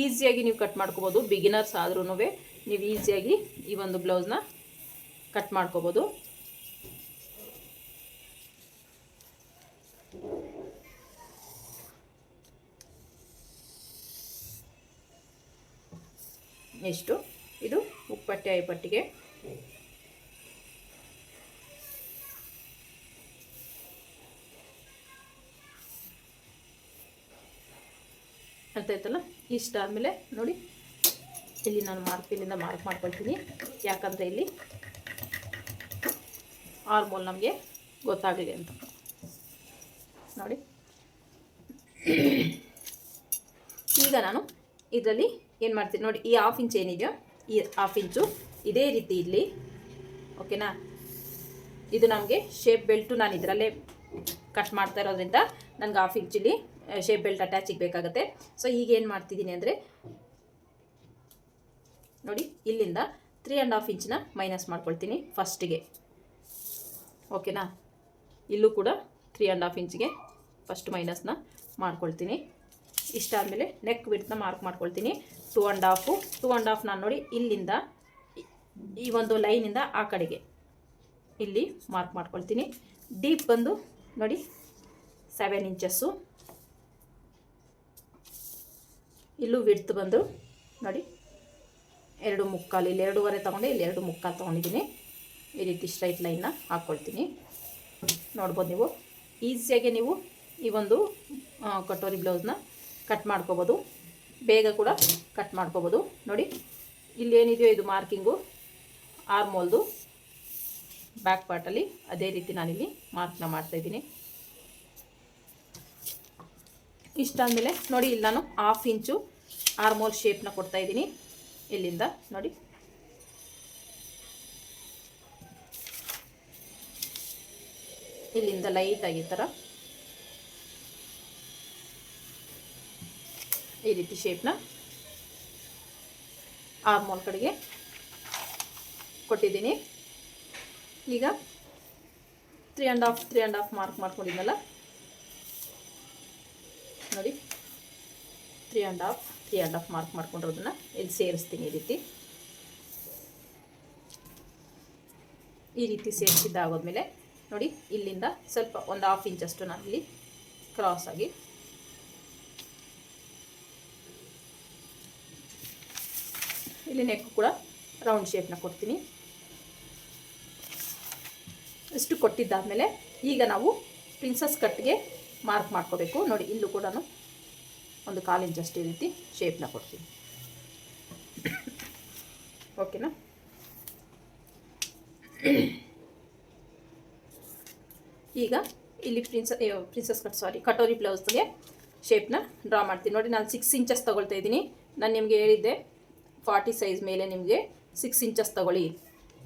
ಈಸಿಯಾಗಿ ನೀವು ಕಟ್ ಮಾಡ್ಕೋಬೋದು. ಬಿಗಿನರ್ಸ್ ಆದ್ರೂ ನೀವು ಈಸಿಯಾಗಿ ಈ ಒಂದು ಬ್ಲೌಸ್ನ ಕಟ್ ಮಾಡ್ಕೋಬೋದು. ಎಷ್ಟು ಇದು ಉಪ್ಪಟ್ಟೆ ಐಪಟ್ಟಿಗೆ ಅರ್ಥ ಆಯ್ತಲ್ಲ? ಇಷ್ಟಾದಮೇಲೆ ನೋಡಿ, ಇಲ್ಲಿ ನಾನು ಇಲ್ಲಿಂದ ಮಾರ್ಕ್ ಮಾಡ್ಕೊಳ್ತೀನಿ. ಯಾಕಂದರೆ ಇಲ್ಲಿ ಆರ್ಮೋಲ್ ನಮಗೆ ಗೊತ್ತಾಗಲಿ ಅಂತ ನೋಡಿ. ಈಗ ನಾನು ಇದರಲ್ಲಿ ಏನು ಮಾಡ್ತೀನಿ ನೋಡಿ, ಈ 1/2 ಇಂಚ್ ಏನಿದೆಯೋ ಈ 1/2 ಇಂಚು ಇದೇ ರೀತಿ ಇಲ್ಲಿ, ಓಕೆನಾ. ಇದು ನಮಗೆ ಶೇಪ್ ಬೆಲ್ಟು ನಾನು ಇದರಲ್ಲೇ ಕಟ್ ಮಾಡ್ತಾ ಇರೋದ್ರಿಂದ ನನಗೆ 1/2 ಇಂಚಲ್ಲಿ ಶೇಪ್ ಬೆಲ್ಟ್ ಅಟ್ಯಾಚಿಗೆ ಬೇಕಾಗುತ್ತೆ. ಸೊ ಈಗ ಏನು ಮಾಡ್ತಿದ್ದೀನಿ ಅಂದರೆ ನೋಡಿ, ಇಲ್ಲಿಂದ 3.5 ಇಂಚನ್ನ ಮೈನಸ್ ಮಾಡ್ಕೊಳ್ತೀನಿ ಫಸ್ಟಿಗೆ, ಓಕೆನಾ. ಇಲ್ಲೂ ಕೂಡ 3.5 ಇಂಚಿಗೆ ಫಸ್ಟ್ ಮೈನಸ್ನ ಮಾಡ್ಕೊಳ್ತೀನಿ. ಇಷ್ಟಾದಮೇಲೆ ನೆಕ್ ವಿಡ್ತ್ನ ಮಾರ್ಕ್ ಮಾಡ್ಕೊಳ್ತೀನಿ. 2.5 ನಾನು ನೋಡಿ ಇಲ್ಲಿಂದ ಈ ಒಂದು ಲೈನಿಂದ ಆ ಕಡೆಗೆ ಇಲ್ಲಿ ಮಾರ್ಕ್ ಮಾಡ್ಕೊಳ್ತೀನಿ. ಡೀಪ್ ಬಂದು ನೋಡಿ 7 ಇಂಚಸ್ಸು. ಇಲ್ಲೂ ವಿಡ್ತ್ ಬಂದು ನೋಡಿ 2.25, ಇಲ್ಲಿ 2.25 ತೊಗೊಂಡೆ, ಇಲ್ಲಿ 2.25 ತೊಗೊಂಡಿದ್ದೀನಿ. ಈ ರೀತಿ ಸ್ಟ್ರೈಟ್ ಲೈನ್ನ ಹಾಕ್ಕೊಳ್ತೀನಿ. ನೋಡ್ಬೋದು ನೀವು ಈಸಿಯಾಗಿ ನೀವು ಈ ಒಂದು ಕಟೋರಿ ಬ್ಲೌಸ್ನ ಕಟ್ ಮಾಡ್ಕೋಬೋದು, ಬೇಗ ಕೂಡ ಕಟ್ ಮಾಡ್ಕೋಬೋದು. ನೋಡಿ ಇಲ್ಲೇನಿದೆಯೋ ಇದು ಮಾರ್ಕಿಂಗು ಆರ್ಮೋಲ್ದು ಬ್ಯಾಕ್ ಪಾರ್ಟಲ್ಲಿ, ಅದೇ ರೀತಿ ನಾನಿಲ್ಲಿ ಮಾರ್ಕ್ನ ಮಾಡ್ತಾಯಿದ್ದೀನಿ. ಇಷ್ಟಾದಮೇಲೆ ನೋಡಿ ಇಲ್ಲಿ ನಾನು 1/2 ಇಂಚು ಆರ್ಮೋಲ್ ಶೇಪ್ನ ಕೊಡ್ತಾಯಿದ್ದೀನಿ. ಇಲ್ಲಿಂದ ನೋಡಿ ಇಲ್ಲಿಂದ ಲೈಟಾಗಿ ಈ ಥರ ಈ ರೀತಿ ಶೇಪ್ನ ಆರ್ಮೋಲ್ ಕಡೆಗೆ ಕೊಟ್ಟಿದ್ದೀನಿ. ಈಗ 3.5 ಮಾರ್ಕ್ ಮಾಡ್ಕೊಂಡಿದ್ದಲ್ಲ ನೋಡಿ, 3.5 ಮಾರ್ಕ್ ಮಾಡ್ಕೊಂಡಿರೋದನ್ನ ಇಲ್ಲಿ ಸೇರಿಸ್ತೀನಿ. ಈ ರೀತಿ ಸೇರಿಸಿದ್ದಾಗೋದ್ಮೇಲೆ ನೋಡಿ ಇಲ್ಲಿಂದ ಸ್ವಲ್ಪ ಒಂದು 1/2 ಇಂಚಷ್ಟು ನಾನು ಇಲ್ಲಿ ಕ್ರಾಸ್ ಆಗಿ ಇಲ್ಲಿ ನೆಕ್ ಕೂಡ ರೌಂಡ್ ಶೇಪ್ನ ಕೊಡ್ತೀನಿ. ಇಷ್ಟು ಕೊಟ್ಟಿದ್ದಾದಮೇಲೆ ಈಗ ನಾವು ಪ್ರಿನ್ಸಸ್ ಕಟ್ಗೆ ಮಾರ್ಕ್ ಮಾಡ್ಕೋಬೇಕು. ನೋಡಿ ಇಲ್ಲೂ ಕೂಡ ಒಂದು 1/4 ಇಂಚಷ್ಟು ಈ ರೀತಿ ಶೇಪ್ನ ಕೊಡ್ತೀನಿ, ಓಕೆನಾ. ಈಗ ಇಲ್ಲಿ ಪ್ರಿನ್ಸಸ್ ಕಟ್ ಕಟೋರಿ ಬ್ಲೌಸ್ಗೆ ಶೇಪ್ನ ಡ್ರಾ ಮಾಡ್ತೀನಿ. ನೋಡಿ ನಾನು 6 ಇಂಚಸ್ ತೊಗೊಳ್ತಾ ಇದ್ದೀನಿ. ನಾನು ನಿಮಗೆ ಹೇಳಿದ್ದೆ 40 ಸೈಜ್ ಮೇಲೆ ನಿಮಗೆ 6 ಇಂಚಸ್ ತೊಗೊಳ್ಳಿ,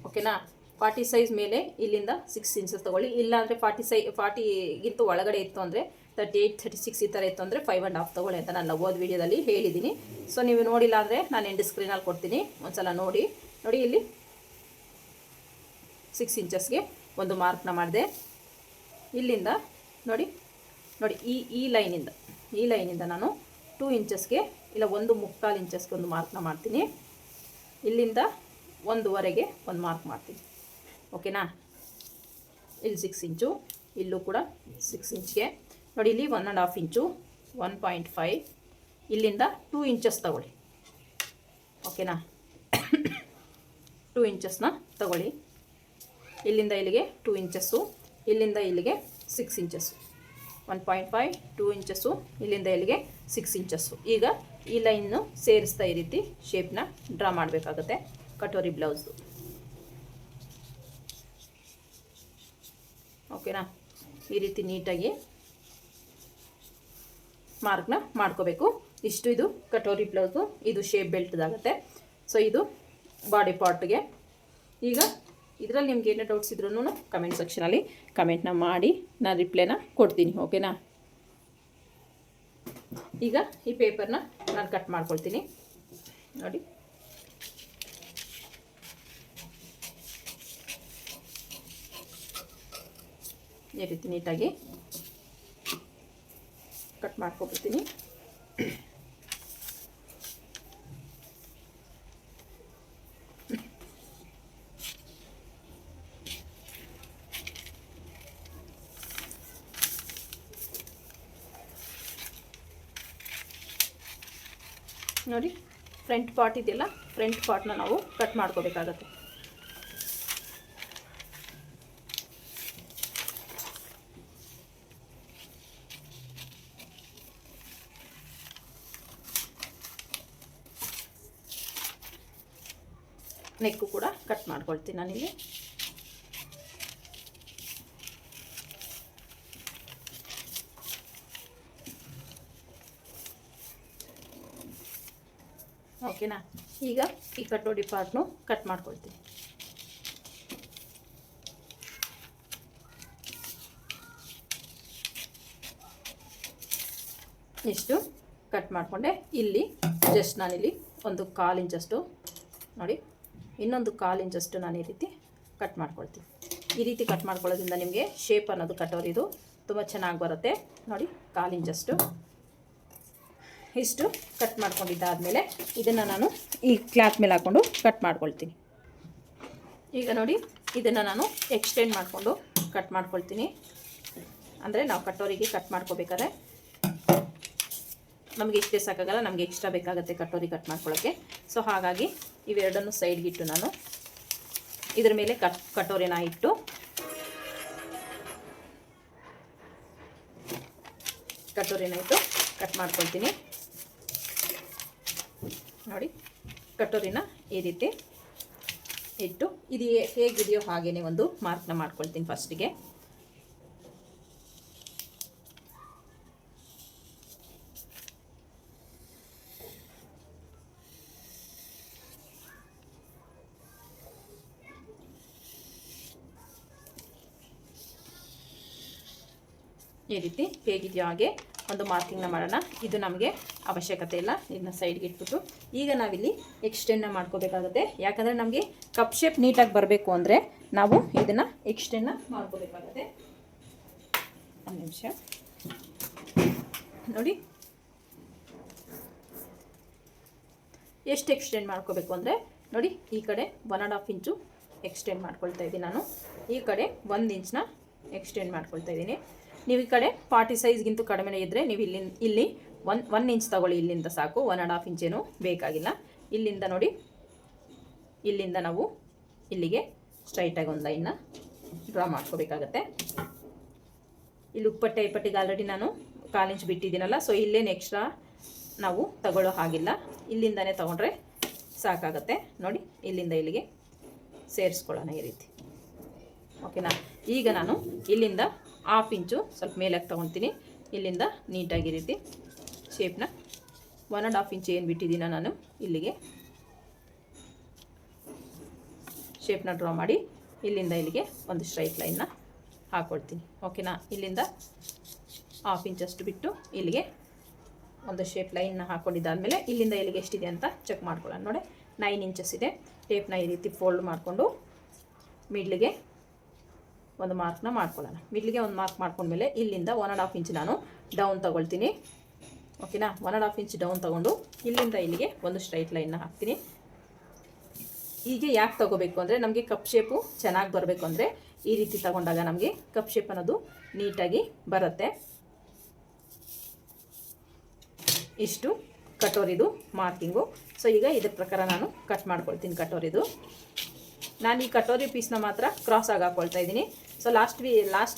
ಓಕೆನಾ. 40 ಸೈಜ್ ಮೇಲೆ ಇಲ್ಲಿಂದ 6 ಇಂಚಸ್ ತೊಗೊಳ್ಳಿ. ಇಲ್ಲಾಂದರೆ 40ಗಿಂತ ಒಳಗಡೆ ಇತ್ತು ಅಂದರೆ 38, 36 ಈ ಥರ ಇತ್ತು ಅಂದರೆ 5.5 ತೊಗೊಳ್ಳಿ ಅಂತ ನಾನು ಓದ್ ವಿಡಿಯೋದಲ್ಲಿ ಹೇಳಿದ್ದೀನಿ. ಸೊ ನೀವು ನೋಡಿಲ್ಲ ಅಂದರೆ ನಾನು ಎಂಡ್ ಸ್ಕ್ರೀನಲ್ಲಿ ಕೊಡ್ತೀನಿ, ಒಂದ್ಸಲ ನೋಡಿ. ನೋಡಿ ಇಲ್ಲಿ 6 ಇಂಚಸ್ಗೆ ಒಂದು ಮಾರ್ಕ್ನ ಮಾಡಿದೆ. ಇಲ್ಲಿಂದ ನೋಡಿ ನೋಡಿ ಈ ಲೈನಿಂದ ನಾನು 2 ಇಂಚಸ್ಗೆ ಇಲ್ಲ 1.25 ಇಂಚಸ್ಗೆ ಒಂದು ಮಾರ್ಕ್ನ ಮಾಡ್ತೀನಿ. ಇಲ್ಲಿಂದ 1ವರೆಗೆ ಒಂದು ಮಾರ್ಕ್ ಮಾಡ್ತೀನಿ, ಓಕೆನಾ. ಇಲ್ಲಿ 6 ಇಂಚು, ಇಲ್ಲೂ ಕೂಡ 6 ಇಂಚ್ಗೆ ನೋಡಿ. ಇಲ್ಲಿ 1.5 ಇಂಚು, 1.5, ಇಲ್ಲಿಂದ 2 ಇಂಚಸ್ ತಗೊಳ್ಳಿ, ಓಕೆನಾ. 2 ಇಂಚಸ್ನ ತಗೊಳ್ಳಿ. ಇಲ್ಲಿಂದ ಇಲ್ಲಿಗೆ 2 ಇಂಚಸ್ಸು, ಇಲ್ಲಿಂದ ಇಲ್ಲಿಗೆ 6 ಇಂಚಸ್ಸು, 1.5, 2 ಇಂಚಸ್ಸು, ಇಲ್ಲಿಂದ ಇಲ್ಲಿಗೆ 6 ಇಂಚಸ್ಸು. ಈಗ ಈ ಲೈನ್ನು ಸೇರಿಸ್ತಾ ಈ ರೀತಿ ಶೇಪ್ನ ಡ್ರಾ ಮಾಡಬೇಕಾಗುತ್ತೆ ಕಟೋರಿ ಬ್ಲೌಸ್ದು, ಓಕೆನಾ. ಈ ರೀತಿ ನೀಟಾಗಿ ಮಾರ್ಕ್ನ ಮಾಡ್ಕೋಬೇಕು. ಇಷ್ಟು ಇದು ಕಟೋರಿ ಬ್ಲೌಸು, ಇದು ಶೇಪ್ ಬೆಲ್ಟ್ದಾಗುತ್ತೆ. ಸೊ ಇದು ಬಾಡಿ ಪಾರ್ಟ್ಗೆ. ಈಗ ಇದರಲ್ಲಿ ನಿಮ್ಗೆ ಏನೇ ಡೌಟ್ಸ್ ಇದ್ರೂ ಕಮೆಂಟ್ ಸೆಕ್ಷನಲ್ಲಿ ಕಮೆಂಟ್ನ ಮಾಡಿ ನಾನು ರಿಪ್ಲೈನ ಕೊಡ್ತೀನಿ, ಓಕೆನಾ. ಈಗ ಈ ಪೇಪರ್ನ ನಾನು ಕಟ್ ಮಾಡ್ಕೊಳ್ತೀನಿ. ನೋಡಿ ಈ ರೀತಿ ನೀಟಾಗಿ ಕಟ್ ಮಾಡ್ಕೊಬಿಡ್ತೀನಿ. ನೋಡಿ ಫ್ರಂಟ್ ಪಾರ್ಟ್ ಇದೆಯಲ್ಲ, ಫ್ರಂಟ್ ಪಾರ್ಟ್ನ ನಾವು ಕಟ್ ಮಾಡ್ಕೋಬೇಕಾಗತ್ತೆ. ನೆಕ್ಕು ಕೂಡ ಕಟ್ ಮಾಡ್ಕೊಳ್ತೀನಿ ನಾನಿಲ್ಲಿ. ಓಕೆನಾ. ಈಗ ಈ ಕಟೋರಿ ಪಾರ್ಟ್ನು ಕಟ್ ಮಾಡ್ಕೊಳ್ತೀನಿ. ಇಷ್ಟು ಕಟ್ ಮಾಡಿಕೊಂಡೆ. ಇಲ್ಲಿ ಜಸ್ಟ್ ನಾನಿಲ್ಲಿ ಒಂದು 1/4 ಇಂಚಷ್ಟು ನೋಡಿ, ಇನ್ನೊಂದು 1/4 ಇಂಚಷ್ಟು ನಾನು ಈ ರೀತಿ ಕಟ್ ಮಾಡ್ಕೊಳ್ತೀನಿ. ಈ ರೀತಿ ಕಟ್ ಮಾಡ್ಕೊಳ್ಳೋದ್ರಿಂದ ನಿಮಗೆ ಶೇಪ್ ಅನ್ನೋದು ಕಟೋರಿದು ತುಂಬ ಚೆನ್ನಾಗಿ ಬರುತ್ತೆ ನೋಡಿ. 1/4 ಇಂಚಷ್ಟು ಇಷ್ಟು ಕಟ್ ಮಾಡ್ಕೊಂಡಿದ್ದಾದಮೇಲೆ ಇದನ್ನು ನಾನು ಈ ಕ್ಲಾತ್ ಮೇಲೆ ಹಾಕ್ಕೊಂಡು ಕಟ್ ಮಾಡ್ಕೊಳ್ತೀನಿ. ಈಗ ನೋಡಿ, ಇದನ್ನು ನಾನು ಎಕ್ಸ್ಟೆಂಡ್ ಮಾಡಿಕೊಂಡು ಕಟ್ ಮಾಡ್ಕೊಳ್ತೀನಿ. ಅಂದರೆ ನಾವು ಕಟೋರಿಗೆ ಕಟ್ ಮಾಡ್ಕೋಬೇಕಾದ್ರೆ ನಮಗೆ ಇಷ್ಟೇ ಸಾಕಾಗಲ್ಲ, ನಮಗೆ ಎಕ್ಸ್ಟ್ರಾ ಬೇಕಾಗುತ್ತೆ ಕಟೋರಿ ಕಟ್ ಮಾಡ್ಕೊಳ್ಳೋಕ್ಕೆ. ಸೊ ಹಾಗಾಗಿ ಇವೆರಡನ್ನು ಸೈಡ್ಗಿಟ್ಟು ನಾನು ಇದ್ರ ಮೇಲೆ ಕಟೋರಿನ ಇಟ್ಟು ಕಟ್ ಮಾಡ್ಕೊಳ್ತೀನಿ ನೋಡಿ. ಕಟೋರಿನ ಈ ರೀತಿ ಇಟ್ಟು ಇದು ಹೇಗಿದೆಯೋ ಹಾಗೇನೆ ಒಂದು ಮಾರ್ಕ್ನ ಮಾಡ್ಕೊಳ್ತೀನಿ ಫಸ್ಟಿಗೆ. ಈ ರೀತಿ ಹೇಗಿದೆಯೋ ಹಾಗೆ ಒಂದು ಮಾರ್ಕಿಂಗ್ನ ಮಾಡೋಣ. ಇದು ನಮಗೆ ಅವಶ್ಯಕತೆ ಇಲ್ಲ, ಇದನ್ನ ಸೈಡ್ಗೆ ಇಟ್ಬಿಟ್ಟು ಈಗ ನಾವಿಲ್ಲಿ ಎಕ್ಸ್ಟೆಂಡ್ನ ಮಾಡ್ಕೋಬೇಕಾಗುತ್ತೆ. ಯಾಕಂದರೆ ನಮಗೆ ಕಪ್ ಶೇಪ್ ನೀಟಾಗಿ ಬರಬೇಕು ಅಂದರೆ ನಾವು ಇದನ್ನು ಎಕ್ಸ್ಟೆಂಡ್ನ ಮಾಡ್ಕೋಬೇಕಾಗುತ್ತೆ. ಒಂದು ನಿಮಿಷ ನೋಡಿ, ಎಷ್ಟು ಎಕ್ಸ್ಟೆಂಡ್ ಮಾಡ್ಕೋಬೇಕು ಅಂದರೆ ನೋಡಿ, ಈ ಕಡೆ 1.5 ಇಂಚು ಎಕ್ಸ್ಟೆಂಡ್ ಮಾಡ್ಕೊಳ್ತಾ ಇದ್ದೀನಿ ನಾನು, ಈ ಕಡೆ 1 ಇಂಚನ್ನ ಎಕ್ಸ್ಟೆಂಡ್ ಮಾಡ್ಕೊಳ್ತಾ ಇದ್ದೀನಿ. ನೀವು ಈ ಕಡೆ 40 ಸೈಜ್ಗಿಂತೂ ಕಡಿಮೆ ಇದ್ದರೆ ನೀವು ಇಲ್ಲಿ 1 ಇಂಚ್ ತಗೊಳ್ಳಿ, ಇಲ್ಲಿಂದ ಸಾಕು, 1.5 ಇಂಚೇನು ಬೇಕಾಗಿಲ್ಲ. ಇಲ್ಲಿಂದ ನೋಡಿ, ಇಲ್ಲಿಂದ ನಾವು ಇಲ್ಲಿಗೆ ಸ್ಟ್ರೈಟಾಗಿ ಒಂದು ಲೈನ್ನ ಡ್ರಾ ಮಾಡ್ಕೋಬೇಕಾಗತ್ತೆ. ಇಲ್ಲಿ ಉಪ್ಪಟ್ಟೆಗೆ ಆಲ್ರೆಡಿ ನಾನು 1/4 ಇಂಚ್ ಬಿಟ್ಟಿದ್ದೀನಲ್ಲ, ಸೊ ಇಲ್ಲೇನು ಎಕ್ಸ್ಟ್ರಾ ನಾವು ತಗೊಳ್ಳೋ ಹಾಗಿಲ್ಲ, ಇಲ್ಲಿಂದನೇ ತಗೊಂಡ್ರೆ ಸಾಕಾಗತ್ತೆ. ನೋಡಿ, ಇಲ್ಲಿಂದ ಇಲ್ಲಿಗೆ ಸೇರಿಸ್ಕೊಳ್ಳೋಣ ಈ ರೀತಿ. ಓಕೆನಾ. ಈಗ ನಾನು ಇಲ್ಲಿಂದ 1/2 ಇಂಚು ಸ್ವಲ್ಪ ಮೇಲಕ್ಕೆ ತೊಗೊಳ್ತೀನಿ. ಇಲ್ಲಿಂದ ನೀಟಾಗಿ ರೀತಿ ಶೇಪ್ನ 1.5 ಇಂಚ್ ಏನು ಬಿಟ್ಟಿದ್ದೀನ ನಾನು ಇಲ್ಲಿಗೆ ಶೇಪ್ನ ಡ್ರಾ ಮಾಡಿ ಇಲ್ಲಿಂದ ಇಲ್ಲಿಗೆ ಒಂದು ಸ್ಟ್ರೈಟ್ ಲೈನ್ನ ಹಾಕ್ಕೊಳ್ತೀನಿ. ಓಕೆನಾ. ಇಲ್ಲಿಂದ 1/2 ಇಂಚಷ್ಟು ಬಿಟ್ಟು ಇಲ್ಲಿಗೆ ಒಂದು ಶೇಪ್ ಲೈನ್ನ ಹಾಕ್ಕೊಂಡಿದ್ದಾದಮೇಲೆ ಇಲ್ಲಿಂದ ಇಲ್ಲಿಗೆ ಎಷ್ಟಿದೆ ಅಂತ ಚೆಕ್ ಮಾಡ್ಕೊಳ್ಳೋಣ. ನೋಡಿ, 9 ಇಂಚಸ್ ಇದೆ. ಟೇಪ್ನ ಈ ರೀತಿ ಫೋಲ್ಡ್ ಮಾಡಿಕೊಂಡು ಮಿಡ್ಲಿಗೆ ಒಂದು ಮಾರ್ಕ್ನ ಮಾಡ್ಕೊಳ್ಳೋಣ. ಮಿಡ್ಲಿಗೆ ಒಂದು ಮಾರ್ಕ್ ಮಾಡ್ಕೊಂಡ್ಮೇಲೆ ಇಲ್ಲಿಂದ 1.5 ಇಂಚ್ ನಾನು ಡೌನ್ ತೊಗೊಳ್ತೀನಿ. ಓಕೆನಾ. 1.5 ಇಂಚ್ ಡೌನ್ ತೊಗೊಂಡು ಇಲ್ಲಿಂದ ಇಲ್ಲಿಗೆ ಒಂದು ಸ್ಟ್ರೈಟ್ ಲೈನ್ನ ಹಾಕ್ತೀನಿ. ಹೀಗೆ ಯಾಕೆ ತೊಗೋಬೇಕು ಅಂದರೆ ನಮಗೆ ಕಪ್ ಶೇಪು ಚೆನ್ನಾಗಿ ಬರಬೇಕು ಅಂದರೆ ಈ ರೀತಿ ತಗೊಂಡಾಗ ನಮಗೆ ಕಪ್ ಶೇಪ್ ಅನ್ನೋದು ನೀಟಾಗಿ ಬರುತ್ತೆ. ಇಷ್ಟು ಕಟೋರಿದು ಮಾರ್ಕಿಂಗು. ಸೊ ಈಗ ಇದ್ರ ಪ್ರಕಾರ ನಾನು ಕಟ್ ಮಾಡ್ಕೊಳ್ತೀನಿ ಕಟೋರಿದು. ನಾನು ಈ ಕಟೋರಿ ಪೀಸ್ನ ಮಾತ್ರ ಕ್ರಾಸ್ ಆಗಿ ಹಾಕ್ಕೊಳ್ತಾ ಇದ್ದೀನಿ. ಸೊ ಲಾಸ್ಟ್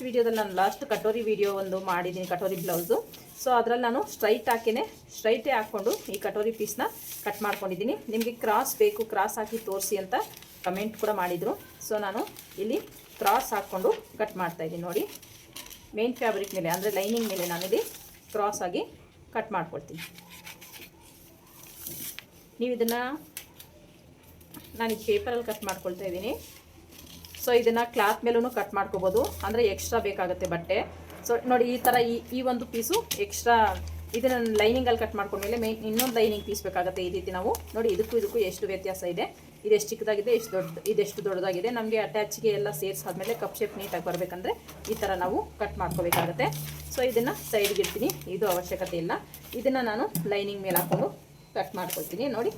ವೀಡಿಯೋದಲ್ಲಿ ನಾನು ಲಾಸ್ಟ್ ಕಟೋರಿ ವಿಡಿಯೋ ಒಂದು ಮಾಡಿದ್ದೀನಿ, ಕಟೋರಿ ಬ್ಲೌಸು. ಸೊ ಅದರಲ್ಲಿ ನಾನು ಸ್ಟ್ರೈಟೇ ಹಾಕ್ಕೊಂಡು ಈ ಕಟೋರಿ ಪೀಸ್ನ ಕಟ್ ಮಾಡ್ಕೊಂಡಿದ್ದೀನಿ. ನಿಮಗೆ ಕ್ರಾಸ್ ಬೇಕು, ಕ್ರಾಸ್ ಹಾಕಿ ತೋರಿಸಿ ಅಂತ ಕಮೆಂಟ್ ಕೂಡ ಮಾಡಿದರು. ಸೊ ನಾನು ಇಲ್ಲಿ ಕ್ರಾಸ್ ಹಾಕ್ಕೊಂಡು ಕಟ್ ಮಾಡ್ತಾಯಿದ್ದೀನಿ. ನೋಡಿ, ಮೇನ್ ಫ್ಯಾಬ್ರಿಕ್ ಮೇಲೆ ಅಂದರೆ ಲೈನಿಂಗ್ ಮೇಲೆ ನಾನಿಲ್ಲಿ ಕ್ರಾಸ್ ಆಗಿ ಕಟ್ ಮಾಡ್ಕೊಳ್ತೀನಿ. ನೀವು ಇದನ್ನು ನಾನು ಈ ಪೇಪರಲ್ಲಿ ಕಟ್ ಮಾಡ್ಕೊಳ್ತಾ ಇದ್ದೀನಿ. ಸೊ ಇದನ್ನು ಕ್ಲಾತ್ ಮೇಲೂ ಕಟ್ ಮಾಡ್ಕೋಬೋದು, ಅಂದರೆ ಎಕ್ಸ್ಟ್ರಾ ಬೇಕಾಗುತ್ತೆ ಬಟ್ಟೆ. ಸೊ ನೋಡಿ, ಈ ಥರ ಈ ಒಂದು ಪೀಸು ಎಕ್ಸ್ಟ್ರಾ ಇದನ್ನು ಲೈನಿಂಗಲ್ಲಿ ಕಟ್ ಮಾಡ್ಕೊಂಡ್ಮೇಲೆ ಇನ್ನೊಂದು ಲೈನಿಂಗ್ ಪೀಸ್ ಬೇಕಾಗುತ್ತೆ. ಈ ರೀತಿ ನಾವು ನೋಡಿ, ಇದಕ್ಕೂ ಎಷ್ಟು ವ್ಯತ್ಯಾಸ ಇದೆ. ಇದೆಷ್ಟು ಚಿಕ್ಕದಾಗಿದೆ, ಇದೆಷ್ಟು ದೊಡ್ಡದಾಗಿದೆ. ನಮಗೆ ಅಟ್ಯಾಚ್ಗೆ ಎಲ್ಲ ಸೇರಿಸಾದ್ಮೇಲೆ ಕಪ್ ಶೇಪ್ ನೀಟಾಗಿ ಬರಬೇಕಂದ್ರೆ ಈ ಥರ ನಾವು ಕಟ್ ಮಾಡ್ಕೋಬೇಕಾಗುತ್ತೆ. ಸೊ ಇದನ್ನು ಸೈಡ್ಗೆ ಇಡ್ತೀನಿ, ಇದು ಅವಶ್ಯಕತೆ ಇಲ್ಲ. ಇದನ್ನು ನಾನು ಲೈನಿಂಗ್ ಮೇಲೆ ಹಾಕ್ಕೊಂಡು ಕಟ್ ಮಾಡ್ಕೊಳ್ತೀನಿ. ನೋಡಿ,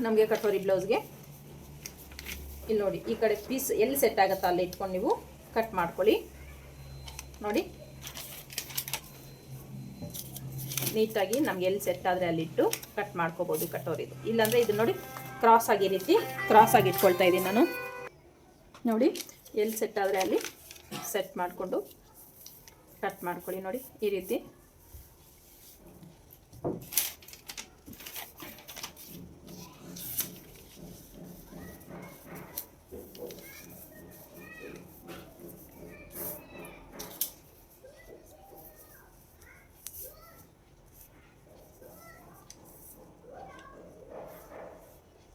ನಮಗೆ ಕಟೋರಿ ಬ್ಲೌಸ್ಗೆ ಇಲ್ಲಿ ನೋಡಿ, ಈ ಕಡೆ ಪೀಸ್ ಎಲ್ಲಿ ಸೆಟ್ ಆಗುತ್ತೋ ಅಲ್ಲಿ ಇಟ್ಕೊಂಡು ನೀವು ಕಟ್ ಮಾಡ್ಕೊಳ್ಳಿ. ನೋಡಿ, ನೀಟಾಗಿ ನಮ್ಗೆ ಎಲ್ಲಿ ಸೆಟ್ ಆದರೆ ಅಲ್ಲಿಟ್ಟು ಕಟ್ ಮಾಡ್ಕೋಬೋದು ಕಟೋರಿದು. ಇಲ್ಲಾಂದರೆ ಇದು ನೋಡಿ, ಕ್ರಾಸ್ ಆಗಿ ರೀತಿ ಕ್ರಾಸ್ ಆಗಿ ಇಟ್ಕೊಳ್ತಾ ಇದ್ದೀನಿ ನಾನು. ನೋಡಿ, ಎಲ್ಲಿ ಸೆಟ್ ಆದರೆ ಅಲ್ಲಿ ಸೆಟ್ ಮಾಡಿಕೊಂಡು ಕಟ್ ಮಾಡ್ಕೊಳ್ಳಿ. ನೋಡಿ, ಈ ರೀತಿ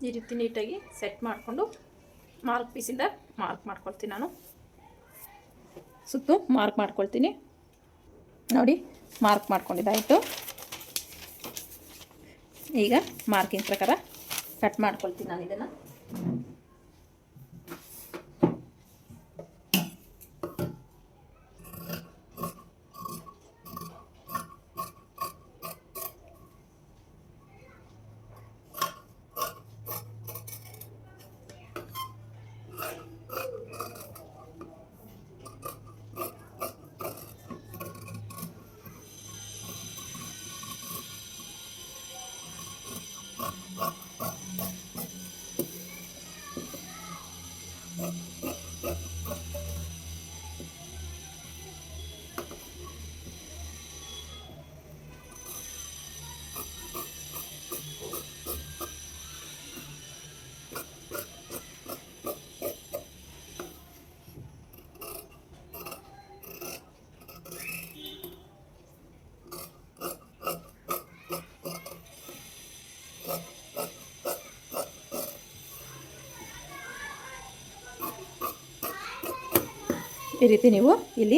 ಈ ರೀತಿ ನೀಟಾಗಿ ಸೆಟ್ ಮಾಡಿಕೊಂಡು ಮಾರ್ಕ್ ಪೀಸಿಂದ ಮಾರ್ಕ್ ಮಾಡ್ಕೊಳ್ತೀನಿ. ನಾನು ಸುತ್ತು ಮಾರ್ಕ್ ಮಾಡ್ಕೊಳ್ತೀನಿ. ನೋಡಿ ಮಾರ್ಕ್ ಮಾಡ್ಕೊಂಡಿದ್ದಾಯಿತು. ಈಗ ಮಾರ್ಕಿಂಗ್ ಪ್ರಕಾರ ಕಟ್ ಮಾಡ್ಕೊಳ್ತೀನಿ ನಾನು ಇದನ್ನು. ಈ ರೀತಿ ನೀವು ಇಲ್ಲಿ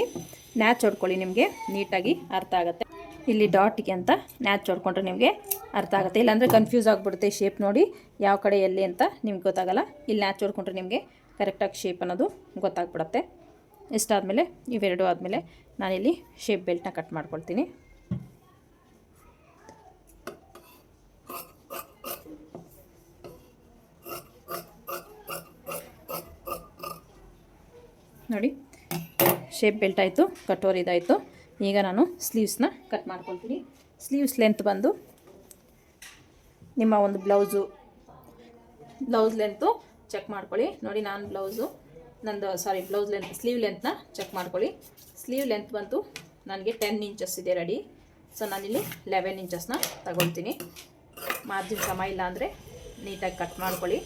ನ್ಯಾಚ್ ಹೊಡ್ಕೊಳ್ಳಿ, ನಿಮಗೆ ನೀಟಾಗಿ ಅರ್ಥ ಆಗುತ್ತೆ. ಇಲ್ಲಿ ಡಾಟಿಗೆ ಅಂತ ನ್ಯಾಚ್ ಹೊಡ್ಕೊಂಡ್ರೆ ನಿಮಗೆ ಅರ್ಥ ಆಗುತ್ತೆ. ಇಲ್ಲಾಂದರೆ ಕನ್ಫ್ಯೂಸ್ ಆಗಿಬಿಡುತ್ತೆ ಶೇಪ್ ನೋಡಿ ಯಾವ ಕಡೆ ಎಲ್ಲಿ ಅಂತ ನಿಮ್ಗೆ ಗೊತ್ತಾಗಲ್ಲ. ಇಲ್ಲಿ ನ್ಯಾಚ್ ಹೊಡ್ಕೊಂಡ್ರೆ ನಿಮಗೆ ಕರೆಕ್ಟಾಗಿ ಶೇಪ್ ಅನ್ನೋದು ಗೊತ್ತಾಗ್ಬಿಡುತ್ತೆ. ಇಷ್ಟಾದಮೇಲೆ ಇವೆರಡು ಆದಮೇಲೆ ನಾನಿಲ್ಲಿ ಶೇಪ್ ಬೆಲ್ಟ್ನ ಕಟ್ ಮಾಡ್ಕೊಳ್ತೀನಿ. ನೋಡಿ ಶೇಪ್ ಬೆಲ್ಟ್ ಆಯಿತು, ಕಟೋರ್ ಇದಾಯಿತು. ಈಗ ನಾನು ಸ್ಲೀವ್ಸ್ನ ಕಟ್ ಮಾಡ್ಕೊಳ್ತೀನಿ. ಸ್ಲೀವ್ಸ್ ಲೆಂತ್ ಬಂದು ನಿಮ್ಮ ಒಂದು ಬ್ಲೌಸ್ ಲೆಂತು ಚೆಕ್ ಮಾಡ್ಕೊಳ್ಳಿ. ನೋಡಿ ನಾನು ಬ್ಲೌಸ್ ಲೆಂತ್ ಸ್ಲೀವ್ ಲೆಂತ್ನ ಚೆಕ್ ಮಾಡ್ಕೊಳ್ಳಿ. ಸ್ಲೀವ್ ಲೆಂತ್ ಬಂತು ನನಗೆ 10 ಇಂಚಸ್ ಇದೆ ರೆಡಿ. ಸೊ ನಾನಿಲ್ಲಿ 11 ಇಂಚಸ್ನ ತಗೊಳ್ತೀನಿ. ಮಾರ್ಜಿನ್ ಸಮ ಇಲ್ಲ ಅಂದರೆ ನೀಟಾಗಿ ಕಟ್ ಮಾಡ್ಕೊಳ್ಳಿ.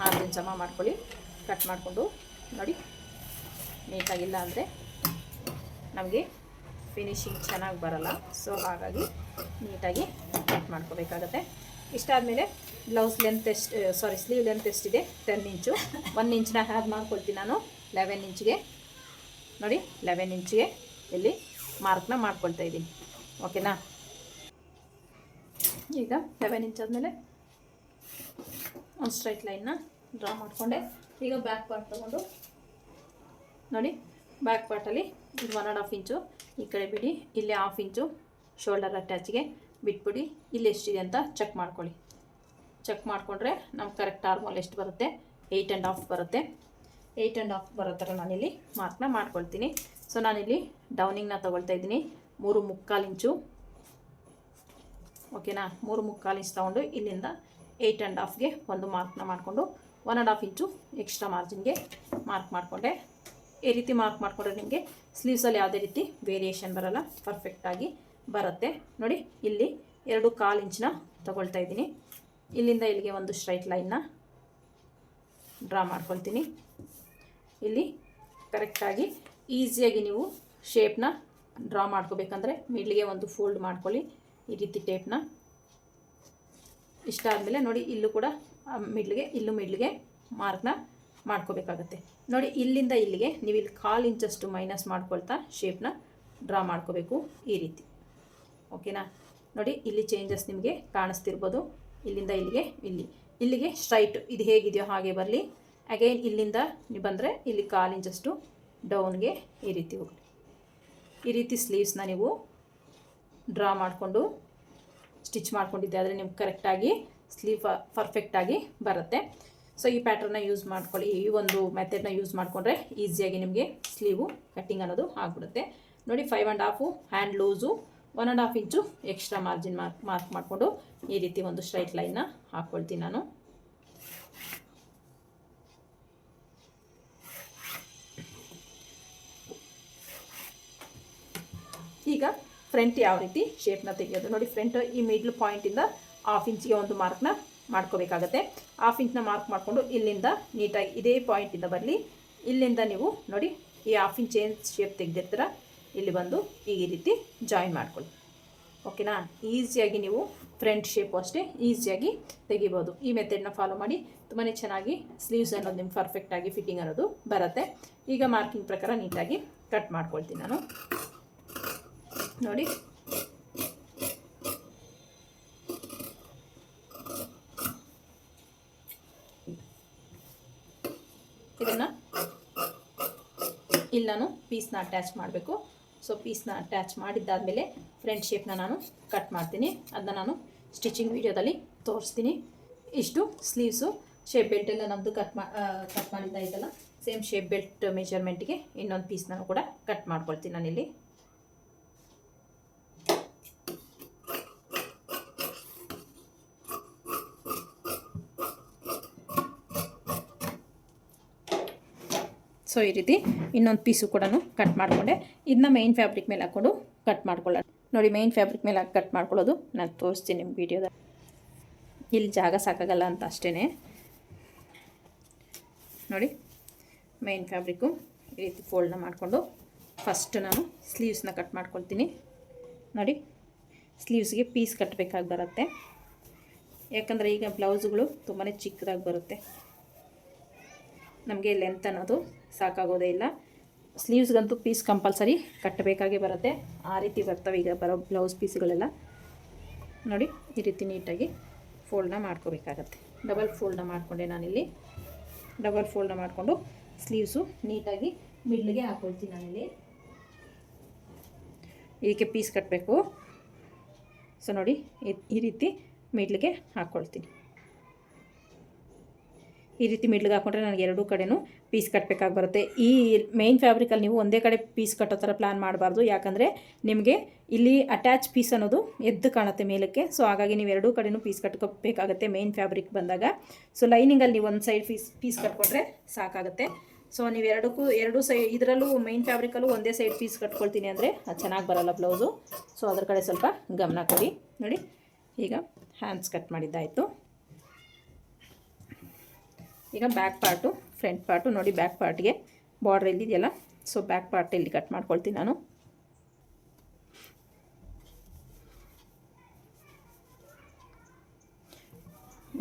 ಮಾರ್ಜಿನ್ ಸಮ ಮಾಡ್ಕೊಳ್ಳಿ, ಕಟ್ ಮಾಡಿಕೊಂಡು ನೋಡಿ. ನೀಟಾಗಿಲ್ಲ ಅಂದರೆ ನಮಗೆ ಫಿನಿಶಿಂಗ್ ಚೆನ್ನಾಗಿ ಬರಲ್ಲ. ಸೊ ಹಾಗಾಗಿ ನೀಟಾಗಿ ಕಟ್ ಮಾಡ್ಕೋಬೇಕಾಗತ್ತೆ. ಇಷ್ಟಾದಮೇಲೆ ಬ್ಲೌಸ್ ಲೆಂತ್ ಸ್ಲೀವ್ ಲೆಂತ್ ಎಷ್ಟಿದೆ 10 ಇಂಚು. 1 ಇಂಚನ್ನ ಆ್ಯಡ್ ಮಾಡ್ಕೊಳ್ತೀನಿ ನಾನು 11 ಇಂಚಿಗೆ. ನೋಡಿ 11 ಇಂಚಿಗೆ ಇಲ್ಲಿ ಮಾರ್ಕ್ನ ಮಾಡ್ಕೊಳ್ತಾ ಇದ್ದೀನಿ. ಓಕೆನಾ? ಈಗ 11 ಇಂಚ್ ಆದಮೇಲೆ ಒಂದು ಸ್ಟ್ರೈಟ್ ಲೈನ್ನ ಡ್ರಾ ಮಾಡಿಕೊಂಡೆ. ಈಗ ಬ್ಯಾಕ್ ಪಾರ್ಟ್ ತೊಗೊಂಡು ನೋಡಿ, ಬ್ಯಾಕ್ ಪಾರ್ಟಲ್ಲಿ ಇದು 1.5 ಇಂಚು ಈ ಕಡೆ ಬಿಡಿ, ಇಲ್ಲಿ 1/2 ಇಂಚು ಶೋಲ್ಡರ್ ಅಟ್ಯಾಚಿಗೆ ಬಿಟ್ಬಿಡಿ. ಇಲ್ಲಿ ಎಷ್ಟಿದೆ ಅಂತ ಚೆಕ್ ಮಾಡ್ಕೊಳ್ಳಿ. ಚೆಕ್ ಮಾಡಿಕೊಂಡ್ರೆ ನಮ್ಗೆ ಕರೆಕ್ಟ್ ಆರ್ಮೋಲ್ ಎಷ್ಟು ಬರುತ್ತೆ, 8.5 ಬರುತ್ತೆ. 8.5 ಬರೋ ಥರ ನಾನಿಲ್ಲಿ ಮಾರ್ಕ್ನ ಮಾಡ್ಕೊಳ್ತೀನಿ. ಸೊ ನಾನಿಲ್ಲಿ ಡೌನಿಂಗ್ನ ತೊಗೊಳ್ತಾ ಇದ್ದೀನಿ 3/4 ಇಂಚು. ಓಕೆನಾ? 3/4 ಇಂಚ್ ತೊಗೊಂಡು ಇಲ್ಲಿಂದ 8.5ಗೆ ಒಂದು ಮಾರ್ಕ್ನ ಮಾಡಿಕೊಂಡು 1.5 ಇಂಚು ಎಕ್ಸ್ಟ್ರಾ ಮಾರ್ಜಿನ್ಗೆ ಮಾರ್ಕ್ ಮಾಡಿಕೊಂಡೆ. ಈ ರೀತಿ ಮಾರ್ಕ್ ಮಾಡಿಕೊಂಡ್ರೆ ನಿಮಗೆ ಸ್ಲೀವ್ಸಲ್ಲಿ ಯಾವುದೇ ರೀತಿ ವೇರಿಯೇಷನ್ ಬರೋಲ್ಲ, ಪರ್ಫೆಕ್ಟಾಗಿ ಬರುತ್ತೆ. ನೋಡಿ ಇಲ್ಲಿ 2.25 ಇಂಚನ್ನ ತೊಗೊಳ್ತಾ ಇದ್ದೀನಿ. ಇಲ್ಲಿಂದ ಇಲ್ಲಿಗೆ ಒಂದು ಸ್ಟ್ರೈಟ್ ಲೈನ್ನ ಡ್ರಾ ಮಾಡ್ಕೊಳ್ತೀನಿ. ಇಲ್ಲಿ ಕರೆಕ್ಟಾಗಿ ಈಸಿಯಾಗಿ ನೀವು ಶೇಪ್ನ ಡ್ರಾ ಮಾಡ್ಕೋಬೇಕಂದ್ರೆ ಮಿಡ್ಲಿಗೆ ಒಂದು ಫೋಲ್ಡ್ ಮಾಡ್ಕೊಳ್ಳಿ ಈ ರೀತಿ ಟೇಪ್ನ. ಇಷ್ಟ ಆದಮೇಲೆ ನೋಡಿ ಇಲ್ಲೂ ಕೂಡ ಮಿಡ್ಲಿಗೆ ಮಾರ್ಕ್ನ ಮಾಡ್ಕೋಬೇಕಾಗತ್ತೆ. ನೋಡಿ ಇಲ್ಲಿಂದ ಇಲ್ಲಿಗೆ ನೀವು ಇಲ್ಲಿ 1/4 ಇಂಚಷ್ಟು ಮೈನಸ್ ಮಾಡ್ಕೊಳ್ತಾ ಶೇಪ್ನ ಡ್ರಾ ಮಾಡ್ಕೋಬೇಕು ಈ ರೀತಿ. ಓಕೆನಾ? ನೋಡಿ ಇಲ್ಲಿ ಚೇಂಜಸ್ ನಿಮಗೆ ಕಾಣಿಸ್ತಿರ್ಬೋದು. ಇಲ್ಲಿಂದ ಇಲ್ಲಿಗೆ ಸ್ಟ್ರೈಟ್ ಇದು ಹೇಗಿದೆಯೋ ಹಾಗೆ ಬರಲಿ. ಅಗೈನ್ ಇಲ್ಲಿಂದ ನೀವು ಬಂದರೆ ಇಲ್ಲಿ 1/4 ಇಂಚಷ್ಟು ಡೌನ್ಗೆ ಈ ರೀತಿ ಹೋಗಲಿ. ಈ ರೀತಿ ಸ್ಲೀವ್ಸ್ನ ನೀವು ಡ್ರಾ ಮಾಡಿಕೊಂಡು ಸ್ಟಿಚ್ ಮಾಡ್ಕೊಂಡಿದ್ದೆ ಆದರೆ ನಿಮ್ಗೆ ಕರೆಕ್ಟಾಗಿ ಸ್ಲೀವ್ ಪರ್ಫೆಕ್ಟಾಗಿ ಬರುತ್ತೆ. ಸೊ ಈ ಪ್ಯಾಟರ್ನ ಯೂಸ್ ಮಾಡ್ಕೊಳ್ಳಿ. ಈ ಒಂದು ಮೆಥಡ್ನ ಯೂಸ್ ಮಾಡಿಕೊಂಡ್ರೆ ಈಸಿಯಾಗಿ ನಿಮಗೆ ಸ್ಲೀವು ಕಟ್ಟಿಂಗ್ ಅನ್ನೋದು ಆಗಿಬಿಡುತ್ತೆ. ನೋಡಿ 5.5 ಹ್ಯಾಂಡ್ ಲೂಸು 1.5 ಇಂಚು ಎಕ್ಸ್ಟ್ರಾ ಮಾರ್ಜಿನ್ ಮಾರ್ಕ್ ಮಾಡಿಕೊಂಡು ಈ ರೀತಿ ಒಂದು ಸ್ಟ್ರೈಟ್ ಲೈನ್ನ ಹಾಕ್ಕೊಳ್ತೀನಿ ನಾನು. ಈಗ ಫ್ರಂಟ್ ಯಾವ ರೀತಿ ಶೇಪ್ನ ತೆಗೆಯೋದು ನೋಡಿ. ಫ್ರಂಟ್ ಈ ಮಿಡ್ಲ್ ಪಾಯಿಂಟಿಂದ 1/2 ಇಂಚಿಗೆ ಒಂದು ಮಾರ್ಕ್ನ ಮಾಡ್ಕೋಬೇಕಾಗತ್ತೆ. 1/2 ಇಂಚನ್ನ ಮಾರ್ಕ್ ಮಾಡಿಕೊಂಡು ಇಲ್ಲಿಂದ ನೀಟಾಗಿ ಇದೇ ಪಾಯಿಂಟಿಂದ ಬರಲಿ. ಇಲ್ಲಿಂದ ನೀವು ನೋಡಿ ಈ 1/2 ಇಂಚ್ ಏನು ಶೇಪ್ ತೆಗೆದಿರ್ತೀರ ಇಲ್ಲಿ ಬಂದು ಈ ರೀತಿ ಜಾಯಿನ್ ಮಾಡ್ಕೊಳ್ಳಿ. ಓಕೆನಾ. ಈಸಿಯಾಗಿ ನೀವು ಫ್ರಂಟ್ ಶೇಪು ಅಷ್ಟೇ ಈಸಿಯಾಗಿ ತೆಗಿಬೋದು. ಈ ಮೆಥಡ್ನ ಫಾಲೋ ಮಾಡಿ ತುಂಬಾ ಚೆನ್ನಾಗಿ ಸ್ಲೀವ್ಸ್ ಅನ್ನೋದು ನಿಮ್ಗೆ ಪರ್ಫೆಕ್ಟಾಗಿ ಫಿಟ್ಟಿಂಗ್ ಅನ್ನೋದು ಬರುತ್ತೆ. ಈಗ ಮಾರ್ಕಿಂಗ್ ಪ್ರಕಾರ ನೀಟಾಗಿ ಕಟ್ ಮಾಡ್ಕೊಳ್ತೀನಿ ನಾನು. ನೋಡಿ ಇದನ್ನು ಇಲ್ಲಿ ನಾನು ಪೀಸ್ನ ಅಟ್ಯಾಚ್ ಮಾಡಬೇಕು. ಸೊ ಪೀಸ್ನ ಅಟ್ಯಾಚ್ ಮಾಡಿದ್ದಾದಮೇಲೆ ಫ್ರಂಟ್ ಶೇಪ್ನ ನಾನು ಕಟ್ ಮಾಡ್ತೀನಿ. ಅದನ್ನ ನಾನು ಸ್ಟಿಚಿಂಗ್ ವಿಡಿಯೋದಲ್ಲಿ ತೋರಿಸ್ತೀನಿ. ಇಷ್ಟು ಸ್ಲೀವ್ಸು. ಶೇಪ್ ಬೆಲ್ಟ್ ಎಲ್ಲ ನಮ್ಮದು ಕಟ್ ಮಾಡಿದ್ದಾಯ್ತಲ್ಲ, ಸೇಮ್ ಶೇಪ್ ಬೆಲ್ಟ್ ಮೆಜರ್ಮೆಂಟ್ಗೆ ಇನ್ನೊಂದು ಪೀಸ್ನ ಕೂಡ ಕಟ್ ಮಾಡ್ಕೊಳ್ತೀನಿ ನಾನಿಲ್ಲಿ. ಸೊ ಈ ರೀತಿ ಇನ್ನೊಂದು ಪೀಸು ಕೂಡ ಕಟ್ ಮಾಡಿಕೊಂಡೆ. ಇದನ್ನ ಮೈನ್ ಫ್ಯಾಬ್ರಿಕ್ ಮೇಲೆ ಹಾಕ್ಕೊಂಡು ಕಟ್ ಮಾಡ್ಕೊಳ್ಳೋಣ. ನೋಡಿ ಮೈನ್ ಫ್ಯಾಬ್ರಿಕ್ ಮೇಲೆ ಹಾಕಿ ಕಟ್ ಮಾಡ್ಕೊಳ್ಳೋದು ನಾನು ತೋರಿಸ್ತೀನಿ ನಿಮ್ಮ ವೀಡಿಯೋದ. ಇಲ್ಲಿ ಜಾಗ ಸಾಕಾಗಲ್ಲ ಅಂತ ಅಷ್ಟೇ. ನೋಡಿ ಮೈನ್ ಫ್ಯಾಬ್ರಿಕ್ಕು ಈ ರೀತಿ ಫೋಲ್ಡ್ನ ಮಾಡಿಕೊಂಡು ಫಸ್ಟ್ ನಾನು ಸ್ಲೀವ್ಸ್ನ ಕಟ್ ಮಾಡ್ಕೊಳ್ತೀನಿ. ನೋಡಿ ಸ್ಲೀವ್ಸ್ಗೆ ಪೀಸ್ ಕಟ್ಟಬೇಕಾಗಿ ಬರುತ್ತೆ, ಯಾಕಂದರೆ ಈಗ ಬ್ಲೌಸ್ಗಳು ತುಂಬಾ ಚಿಕ್ಕದಾಗಿ ಬರುತ್ತೆ, ನಮಗೆ ಲೆಂತ್ ಅನ್ನೋದು ಸಾಕಾಗೋದೇ ಇಲ್ಲ. ಸ್ಲೀವ್ಸ್ಗಂತೂ ಪೀಸ್ ಕಂಪಲ್ಸರಿ ಕಟ್ಟಬೇಕಾಗೇ ಬರುತ್ತೆ. ಆ ರೀತಿ ಬರ್ತವೆ ಈಗ ಬರೋ ಬ್ಲೌಸ್ ಪೀಸ್ಗಳೆಲ್ಲ. ನೋಡಿ ಈ ರೀತಿ ನೀಟಾಗಿ ಫೋಲ್ಡ್ನ ಮಾಡ್ಕೋಬೇಕಾಗತ್ತೆ. ಡಬಲ್ ಫೋಲ್ಡ್ನ ಮಾಡಿಕೊಂಡೆ ನಾನಿಲ್ಲಿ. ಡಬಲ್ ಫೋಲ್ಡ್ನ ಮಾಡಿಕೊಂಡು ಸ್ಲೀವ್ಸು ನೀಟಾಗಿ ಮಿಡ್ಲಿಗೆ ಹಾಕ್ಕೊಳ್ತೀನಿ ನಾನಿಲ್ಲಿ. ಇದಕ್ಕೆ ಪೀಸ್ ಕಟ್ಟಬೇಕು. ಸೊ ನೋಡಿ ಈ ರೀತಿ ಮಿಡ್ಲಿಗೆ ಹಾಕ್ಕೊಳ್ತೀನಿ. ಈ ರೀತಿ ಮಿಡ್ಲಿಗೆ ಹಾಕ್ಕೊಂಡ್ರೆ ನನಗೆ ಎರಡೂ ಕಡೆನೂ ಪೀಸ್ ಕಟ್ಟಬೇಕಾಗಿ ಬರುತ್ತೆ. ಈ ಮೇನ್ ಫ್ಯಾಬ್ರಿಕಲ್ಲಿ ನೀವು ಒಂದೇ ಕಡೆ ಪೀಸ್ ಕಟ್ಟೋ ಥರ ಪ್ಲ್ಯಾನ್ ಮಾಡಬಾರ್ದು, ಯಾಕಂದರೆ ನಿಮಗೆ ಇಲ್ಲಿ ಅಟ್ಯಾಚ್ ಪೀಸ್ ಅನ್ನೋದು ಎದ್ದು ಕಾಣುತ್ತೆ ಮೇಲಕ್ಕೆ. ಸೊ ಹಾಗಾಗಿ ನೀವು ಎರಡೂ ಕಡೆನೂ ಪೀಸ್ ಕಟ್ಕೋಬೇಕಾಗತ್ತೆ ಮೇನ್ ಫ್ಯಾಬ್ರಿಕ್ ಬಂದಾಗ. ಸೊ ಲೈನಿಂಗಲ್ಲಿ ನೀವು ಒಂದು ಸೈಡ್ ಪೀಸ್ ಕಟ್ಕೊಂಡ್ರೆ ಸಾಕಾಗುತ್ತೆ. ಸೊ ನೀವು ಎರಡು ಸೈಡ್ ಇದರಲ್ಲೂ ಮೈನ್ ಫ್ಯಾಬ್ರಿಕಲ್ಲೂ ಒಂದೇ ಸೈಡ್ ಪೀಸ್ ಕಟ್ಕೊಳ್ತೀನಿ ಅಂದರೆ ಅದು ಚೆನ್ನಾಗಿ ಬರೋಲ್ಲ ಬ್ಲೌಸು. ಸೊ ಅದ್ರ ಕಡೆ ಸ್ವಲ್ಪ ಗಮನ ಕೊಡಿ. ನೋಡಿ ಈಗ ಹ್ಯಾಂಡ್ಸ್ ಕಟ್ ಮಾಡಿದ್ದಾಯಿತು. ಈಗ ಬ್ಯಾಕ್ ಪಾರ್ಟು ಫ್ರಂಟ್ ಪಾರ್ಟು ನೋಡಿ, ಬ್ಯಾಕ್ ಪಾರ್ಟ್ಗೆ ಬಾರ್ಡ್ರ್ ಎಲ್ಲಿದೆಯಲ್ಲ, ಸೊ ಬ್ಯಾಕ್ ಪಾರ್ಟ್ ಇಲ್ಲಿ ಕಟ್ ಮಾಡ್ಕೊಳ್ತೀನಿ ನಾನು.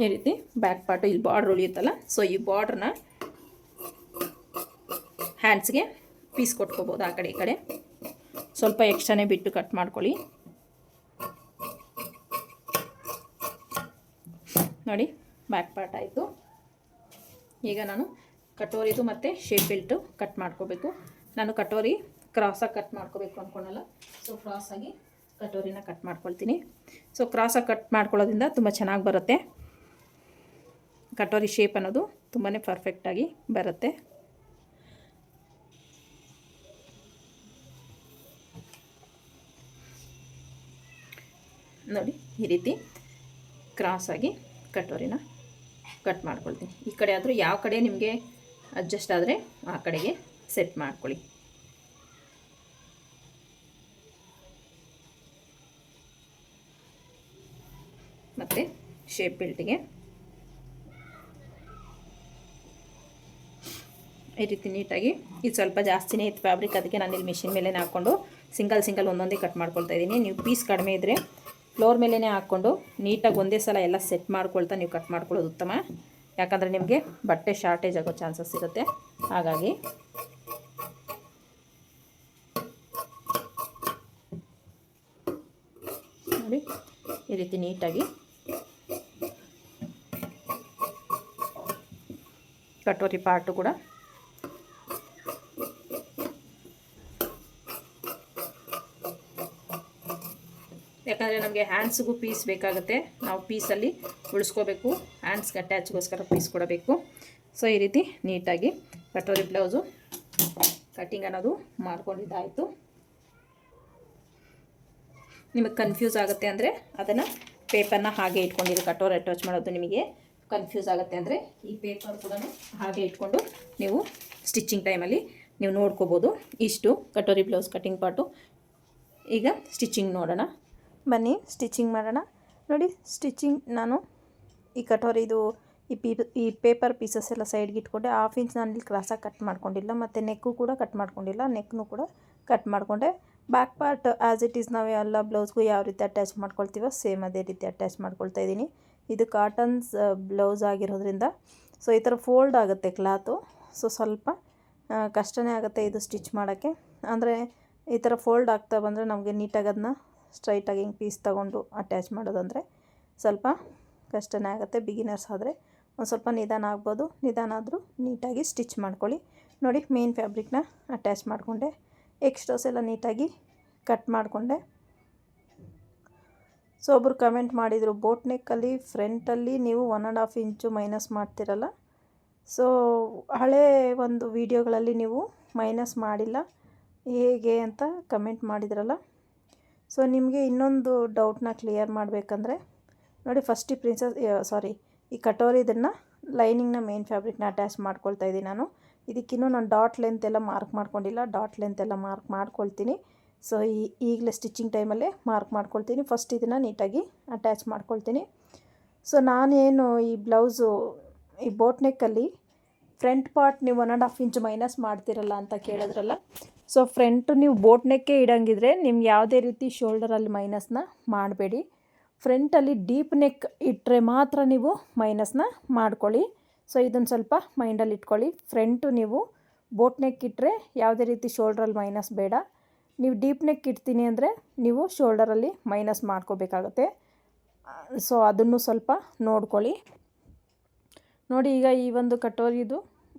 ಈ ರೀತಿ ಬ್ಯಾಕ್ ಪಾರ್ಟು ಇಲ್ಲಿ ಬಾರ್ಡ್ರ್ ಉಳಿಯುತ್ತಲ್ಲ, ಸೊ ಈ ಬಾರ್ಡ್ರನ್ನ ಹ್ಯಾಂಡ್ಸ್ಗೆ ಪೀಸ್ ಕೊಟ್ಕೋಬೋದು. ಆ ಕಡೆ ಈ ಕಡೆ ಸ್ವಲ್ಪ ಎಕ್ಸ್ಟ್ರಾನೇ ಬಿಟ್ಟು ಕಟ್ ಮಾಡ್ಕೊಳ್ಳಿ. ನೋಡಿ ಬ್ಯಾಕ್ ಪಾರ್ಟ್ ಆಯಿತು. ಈಗ ನಾನು ಕಟೋರಿದು ಮತ್ತು ಶೇಪ್ ಬೆಲ್ಟು ಕಟ್ ಮಾಡ್ಕೋಬೇಕು. ನಾನು ಕಟೋರಿ ಕ್ರಾಸಾಗಿ ಕಟ್ ಮಾಡ್ಕೋಬೇಕು ಅಂದ್ಕೊಳಲ್ಲ, ಸೊ ಕ್ರಾಸಾಗಿ ಕಟೋರಿನ ಕಟ್ ಮಾಡ್ಕೊಳ್ತೀನಿ. ಸೊ ಕ್ರಾಸಾಗಿ ಕಟ್ ಮಾಡ್ಕೊಳ್ಳೋದ್ರಿಂದ ತುಂಬ ಚೆನ್ನಾಗಿ ಬರುತ್ತೆ. ಕಟೋರಿ ಶೇಪ್ ಅನ್ನೋದು ತುಂಬಾ ಪರ್ಫೆಕ್ಟಾಗಿ ಬರುತ್ತೆ. ನೋಡಿ ಈ ರೀತಿ ಕ್ರಾಸಾಗಿ ಕಟೋರಿನ ಕಟ್ ಮಾಡ್ಕೊಳ್ತೀನಿ. ಈ ಕಡೆ ಆದರೂ ಯಾವ ಕಡೆ ನಿಮಗೆ ಅಡ್ಜಸ್ಟ್ ಆದರೆ ಆ ಕಡೆಗೆ ಸೆಟ್ ಮಾಡ್ಕೊಳ್ಳಿ. ಮತ್ತು ಶೇಪ್ ಬೆಲ್ಟಿಗೆ ಈ ರೀತಿ ನೀಟಾಗಿ, ಇದು ಸ್ವಲ್ಪ ಜಾಸ್ತಿನೇ ಇತ್ತು ಫ್ಯಾಬ್ರಿಕ್, ಅದಕ್ಕೆ ನಾನು ಇಲ್ಲಿ ಮಿಷಿನ್ ಮೇಲೆ ಹಾಕ್ಕೊಂಡು ಸಿಂಗಲ್ ಒಂದೊಂದೇ ಕಟ್ ಮಾಡ್ಕೊಳ್ತಾ ಇದ್ದೀನಿ. ನೀವು ಪೀಸ್ ಕಡಿಮೆ ಇದ್ದರೆ ಫ್ಲೋರ್ ಮೇಲೇ ಹಾಕ್ಕೊಂಡು ನೀಟಾಗಿ ಒಂದೇ ಸಲ ಎಲ್ಲ ಸೆಟ್ ಮಾಡ್ಕೊಳ್ತಾ ನೀವು ಕಟ್ ಮಾಡ್ಕೊಳ್ಳೋದು ಉತ್ತಮ. ಯಾಕಂದರೆ ನಿಮಗೆ ಬಟ್ಟೆ ಶಾರ್ಟೇಜ್ ಆಗೋ ಚಾನ್ಸಸ್ ಇರುತ್ತೆ. ಹಾಗಾಗಿ ನೋಡಿ ಈ ರೀತಿ ನೀಟಾಗಿ ಕಟೋರಿ ಪಾರ್ಟು ಕೂಡ ಯಾಕಂದರೆ ನಮಗೆ ಹ್ಯಾಂಡ್ಸ್ಗೂ ಪೀಸ್ ಬೇಕಾಗುತ್ತೆ, ನಾವು ಪೀಸಲ್ಲಿ ಉಳಿಸ್ಕೋಬೇಕು, ಹ್ಯಾಂಡ್ಸ್ಗೆ ಅಟ್ಯಾಚ್ಗೋಸ್ಕರ ಪೀಸ್ ಕೊಡಬೇಕು. ಸೊ ಈ ರೀತಿ ನೀಟಾಗಿ ಕಟೋರಿ ಬ್ಲೌಸು ಕಟ್ಟಿಂಗ್ ಅನ್ನೋದು ಮಾಡ್ಕೊಂಡಿದ್ದಾಯಿತು. ನಿಮಗೆ ಕನ್ಫ್ಯೂಸ್ ಆಗುತ್ತೆ ಅಂದರೆ ಅದನ್ನು ಪೇಪರ್ನ ಹಾಗೆ ಇಟ್ಕೊಂಡಿರಿ. ಕಟೋರಿ ಅಟ್ಯಾಚ್ ಮಾಡೋದು ನಿಮಗೆ ಕನ್ಫ್ಯೂಸ್ ಆಗುತ್ತೆ ಅಂದರೆ ಈ ಪೇಪರ್ ಕೂಡ ಹಾಗೆ ಇಟ್ಕೊಂಡು ನೀವು ಸ್ಟಿಚಿಂಗ್ ಟೈಮಲ್ಲಿ ನೀವು ನೋಡ್ಕೋಬೋದು. ಇಷ್ಟು ಕಟೋರಿ ಬ್ಲೌಸ್ ಕಟ್ಟಿಂಗ್ ಪಾರ್ಟು. ಈಗ ಸ್ಟಿಚಿಂಗ್ ನೋಡೋಣ ಬನ್ನಿ, ಸ್ಟಿಚಿಂಗ್ ಮಾಡೋಣ. ನೋಡಿ ಸ್ಟಿಚಿಂಗ್ ನಾನು ಈ ಕಟೋರಿದು ಈ ಪೇಪರ್ ಪೀಸಸ್ ಎಲ್ಲ ಸೈಡ್ಗೆ ಇಟ್ಕೊಂಡೆ. 1/2 ಇಂಚ್ ನಾನು ಇಲ್ಲಿ ಕ್ರಾಸಾಗಿ ಕಟ್ ಮಾಡ್ಕೊಂಡಿಲ್ಲ, ಮತ್ತು ನೆಕ್ಕು ಕೂಡ ಕಟ್ ಮಾಡ್ಕೊಂಡಿಲ್ಲ. ನೆಕ್ನು ಕೂಡ ಕಟ್ ಮಾಡಿಕೊಂಡೆ. Back part as it is ನಾವು ಎಲ್ಲ ಬ್ಲೌಸ್ಗೂ ಯಾವ ರೀತಿ ಅಟ್ಯಾಚ್ ಮಾಡ್ಕೊಳ್ತೀವೋ ಸೇಮ್ ಅದೇ ರೀತಿ ಅಟ್ಯಾಚ್ ಮಾಡ್ಕೊಳ್ತಾ ಇದ್ದೀನಿ. ಇದು ಕಾಟನ್ಸ್ ಬ್ಲೌಸ್ ಆಗಿರೋದ್ರಿಂದ ಸೊ ಈ ಥರ ಫೋಲ್ಡ್ ಆಗುತ್ತೆ ಕ್ಲಾತು. ಸೊ ಸ್ವಲ್ಪ ಕಷ್ಟನೇ ಆಗುತ್ತೆ ಇದು ಸ್ಟಿಚ್ ಮಾಡೋಕ್ಕೆ. ಅಂದರೆ ಈ ಥರ ಫೋಲ್ಡ್ ಆಗ್ತಾ ಬಂದರೆ ನಮಗೆ ನೀಟಾಗಿ ಅದನ್ನ ಸ್ಟ್ರೈಟಾಗಿ ಹಿಂಗೆ ಪೀಸ್ ತೊಗೊಂಡು ಅಟ್ಯಾಚ್ ಮಾಡೋದಂದರೆ ಸ್ವಲ್ಪ ಕಷ್ಟನೇ ಆಗುತ್ತೆ. ಬಿಗಿನರ್ಸ್ ಆದರೆ ಒಂದು ಸ್ವಲ್ಪ ನಿಧಾನ ಆಗ್ಬೋದು. ನಿಧಾನ ಆದರೂ ನೀಟಾಗಿ ಸ್ಟಿಚ್ ಮಾಡ್ಕೊಳ್ಳಿ. ನೋಡಿ ಮೇನ್ ಫ್ಯಾಬ್ರಿಕ್ನ ಅಟ್ಯಾಚ್ ಮಾಡಿಕೊಂಡೆ, ಎಕ್ಸ್ಟ್ರಾಸ್ ಎಲ್ಲ ನೀಟಾಗಿ ಕಟ್ ಮಾಡಿಕೊಂಡೆ. ಸೊ ಒಬ್ಬರು ಕಮೆಂಟ್ ಮಾಡಿದರು, ಬೋಟ್ ನೆಕ್ಕಲ್ಲಿ ಫ್ರಂಟಲ್ಲಿ ನೀವು 1.5 ಇಂಚು ಮೈನಸ್ ಮಾಡ್ತಿರಲ್ಲ, ಸೊ ಹಳೆ ಒಂದು ವಿಡಿಯೋಗಳಲ್ಲಿ ನೀವು ಮೈನಸ್ ಮಾಡಿಲ್ಲ ಹೇಗೆ ಅಂತ ಕಮೆಂಟ್ ಮಾಡಿದ್ರಲ್ಲ. ಸೊ ನಿಮಗೆ ಇನ್ನೊಂದು ಡೌಟ್ನ ಕ್ಲಿಯರ್ ಮಾಡಬೇಕಂದ್ರೆ ನೋಡಿ, ಫಸ್ಟ್ ಈ ಕಟೋರಿದನ್ನು ಲೈನಿಂಗ್ನ ಮೇನ್ ಫ್ಯಾಬ್ರಿಕ್ನ ಅಟ್ಯಾಚ್ ಮಾಡ್ಕೊಳ್ತಾ ಇದ್ದೀನಿ ನಾನು. ಇದಕ್ಕಿನ್ನೂ ನಾನು ಡಾಟ್ ಲೆಂತ್ ಎಲ್ಲ ಮಾರ್ಕ್ ಮಾಡ್ಕೊಂಡಿಲ್ಲ. ಡಾಟ್ ಲೆಂತ್ ಎಲ್ಲ ಮಾರ್ಕ್ ಮಾಡ್ಕೊಳ್ತೀನಿ. ಸೊ ಈಗಲೇ ಸ್ಟಿಚಿಂಗ್ ಟೈಮಲ್ಲೇ ಮಾರ್ಕ್ ಮಾಡ್ಕೊಳ್ತೀನಿ. ಫಸ್ಟ್ ಇದನ್ನು ನೀಟಾಗಿ ಅಟ್ಯಾಚ್ ಮಾಡ್ಕೊಳ್ತೀನಿ. ಸೊ ನಾನೇನು ಈ ಬ್ಲೌಸು ಈ ಬೋಟ್ ನೆಕ್ಕಲ್ಲಿ ಫ್ರಂಟ್ ಪಾರ್ಟ್ ನೀವು 1.5 ಇಂಚು ಮೈನಸ್ ಮಾಡ್ತಿರಲ್ಲ ಅಂತ ಕೇಳಿದ್ರಲ್ಲ. ಸೊ ಫ್ರಂಟು ನೀವು ಬೋಟ್ ನೆಕ್ಕೇ ಇಡಂಗಿದ್ರೆ ನಿಮ್ಗೆ ಯಾವುದೇ ರೀತಿ ಶೋಲ್ಡರಲ್ಲಿ ಮೈನಸ್ನ ಮಾಡಬೇಡಿ. ಫ್ರಂಟಲ್ಲಿ ಡೀಪ್ ನೆಕ್ ಇಟ್ಟರೆ ಮಾತ್ರ ನೀವು ಮೈನಸ್ನ ಮಾಡ್ಕೊಳ್ಳಿ. ಸೊ ಇದನ್ನು ಸ್ವಲ್ಪ ಮೈಂಡಲ್ಲಿ ಇಟ್ಕೊಳ್ಳಿ. ಫ್ರಂಟು ನೀವು ಬೋಟ್ ನೆಕ್ ಇಟ್ಟರೆ ಯಾವುದೇ ರೀತಿ ಶೋಲ್ಡ್ರಲ್ಲಿ ಮೈನಸ್ ಬೇಡ. ನೀವು ಡೀಪ್ ನೆಕ್ ಇಡ್ತೀನಿ ಅಂದರೆ ನೀವು ಶೋಲ್ಡರಲ್ಲಿ ಮೈನಸ್ ಮಾಡ್ಕೋಬೇಕಾಗತ್ತೆ. ಸೊ ಅದನ್ನು ಸ್ವಲ್ಪ ನೋಡ್ಕೊಳ್ಳಿ. ನೋಡಿ, ಈಗ ಈ ಒಂದು ಕಟೋರಿದು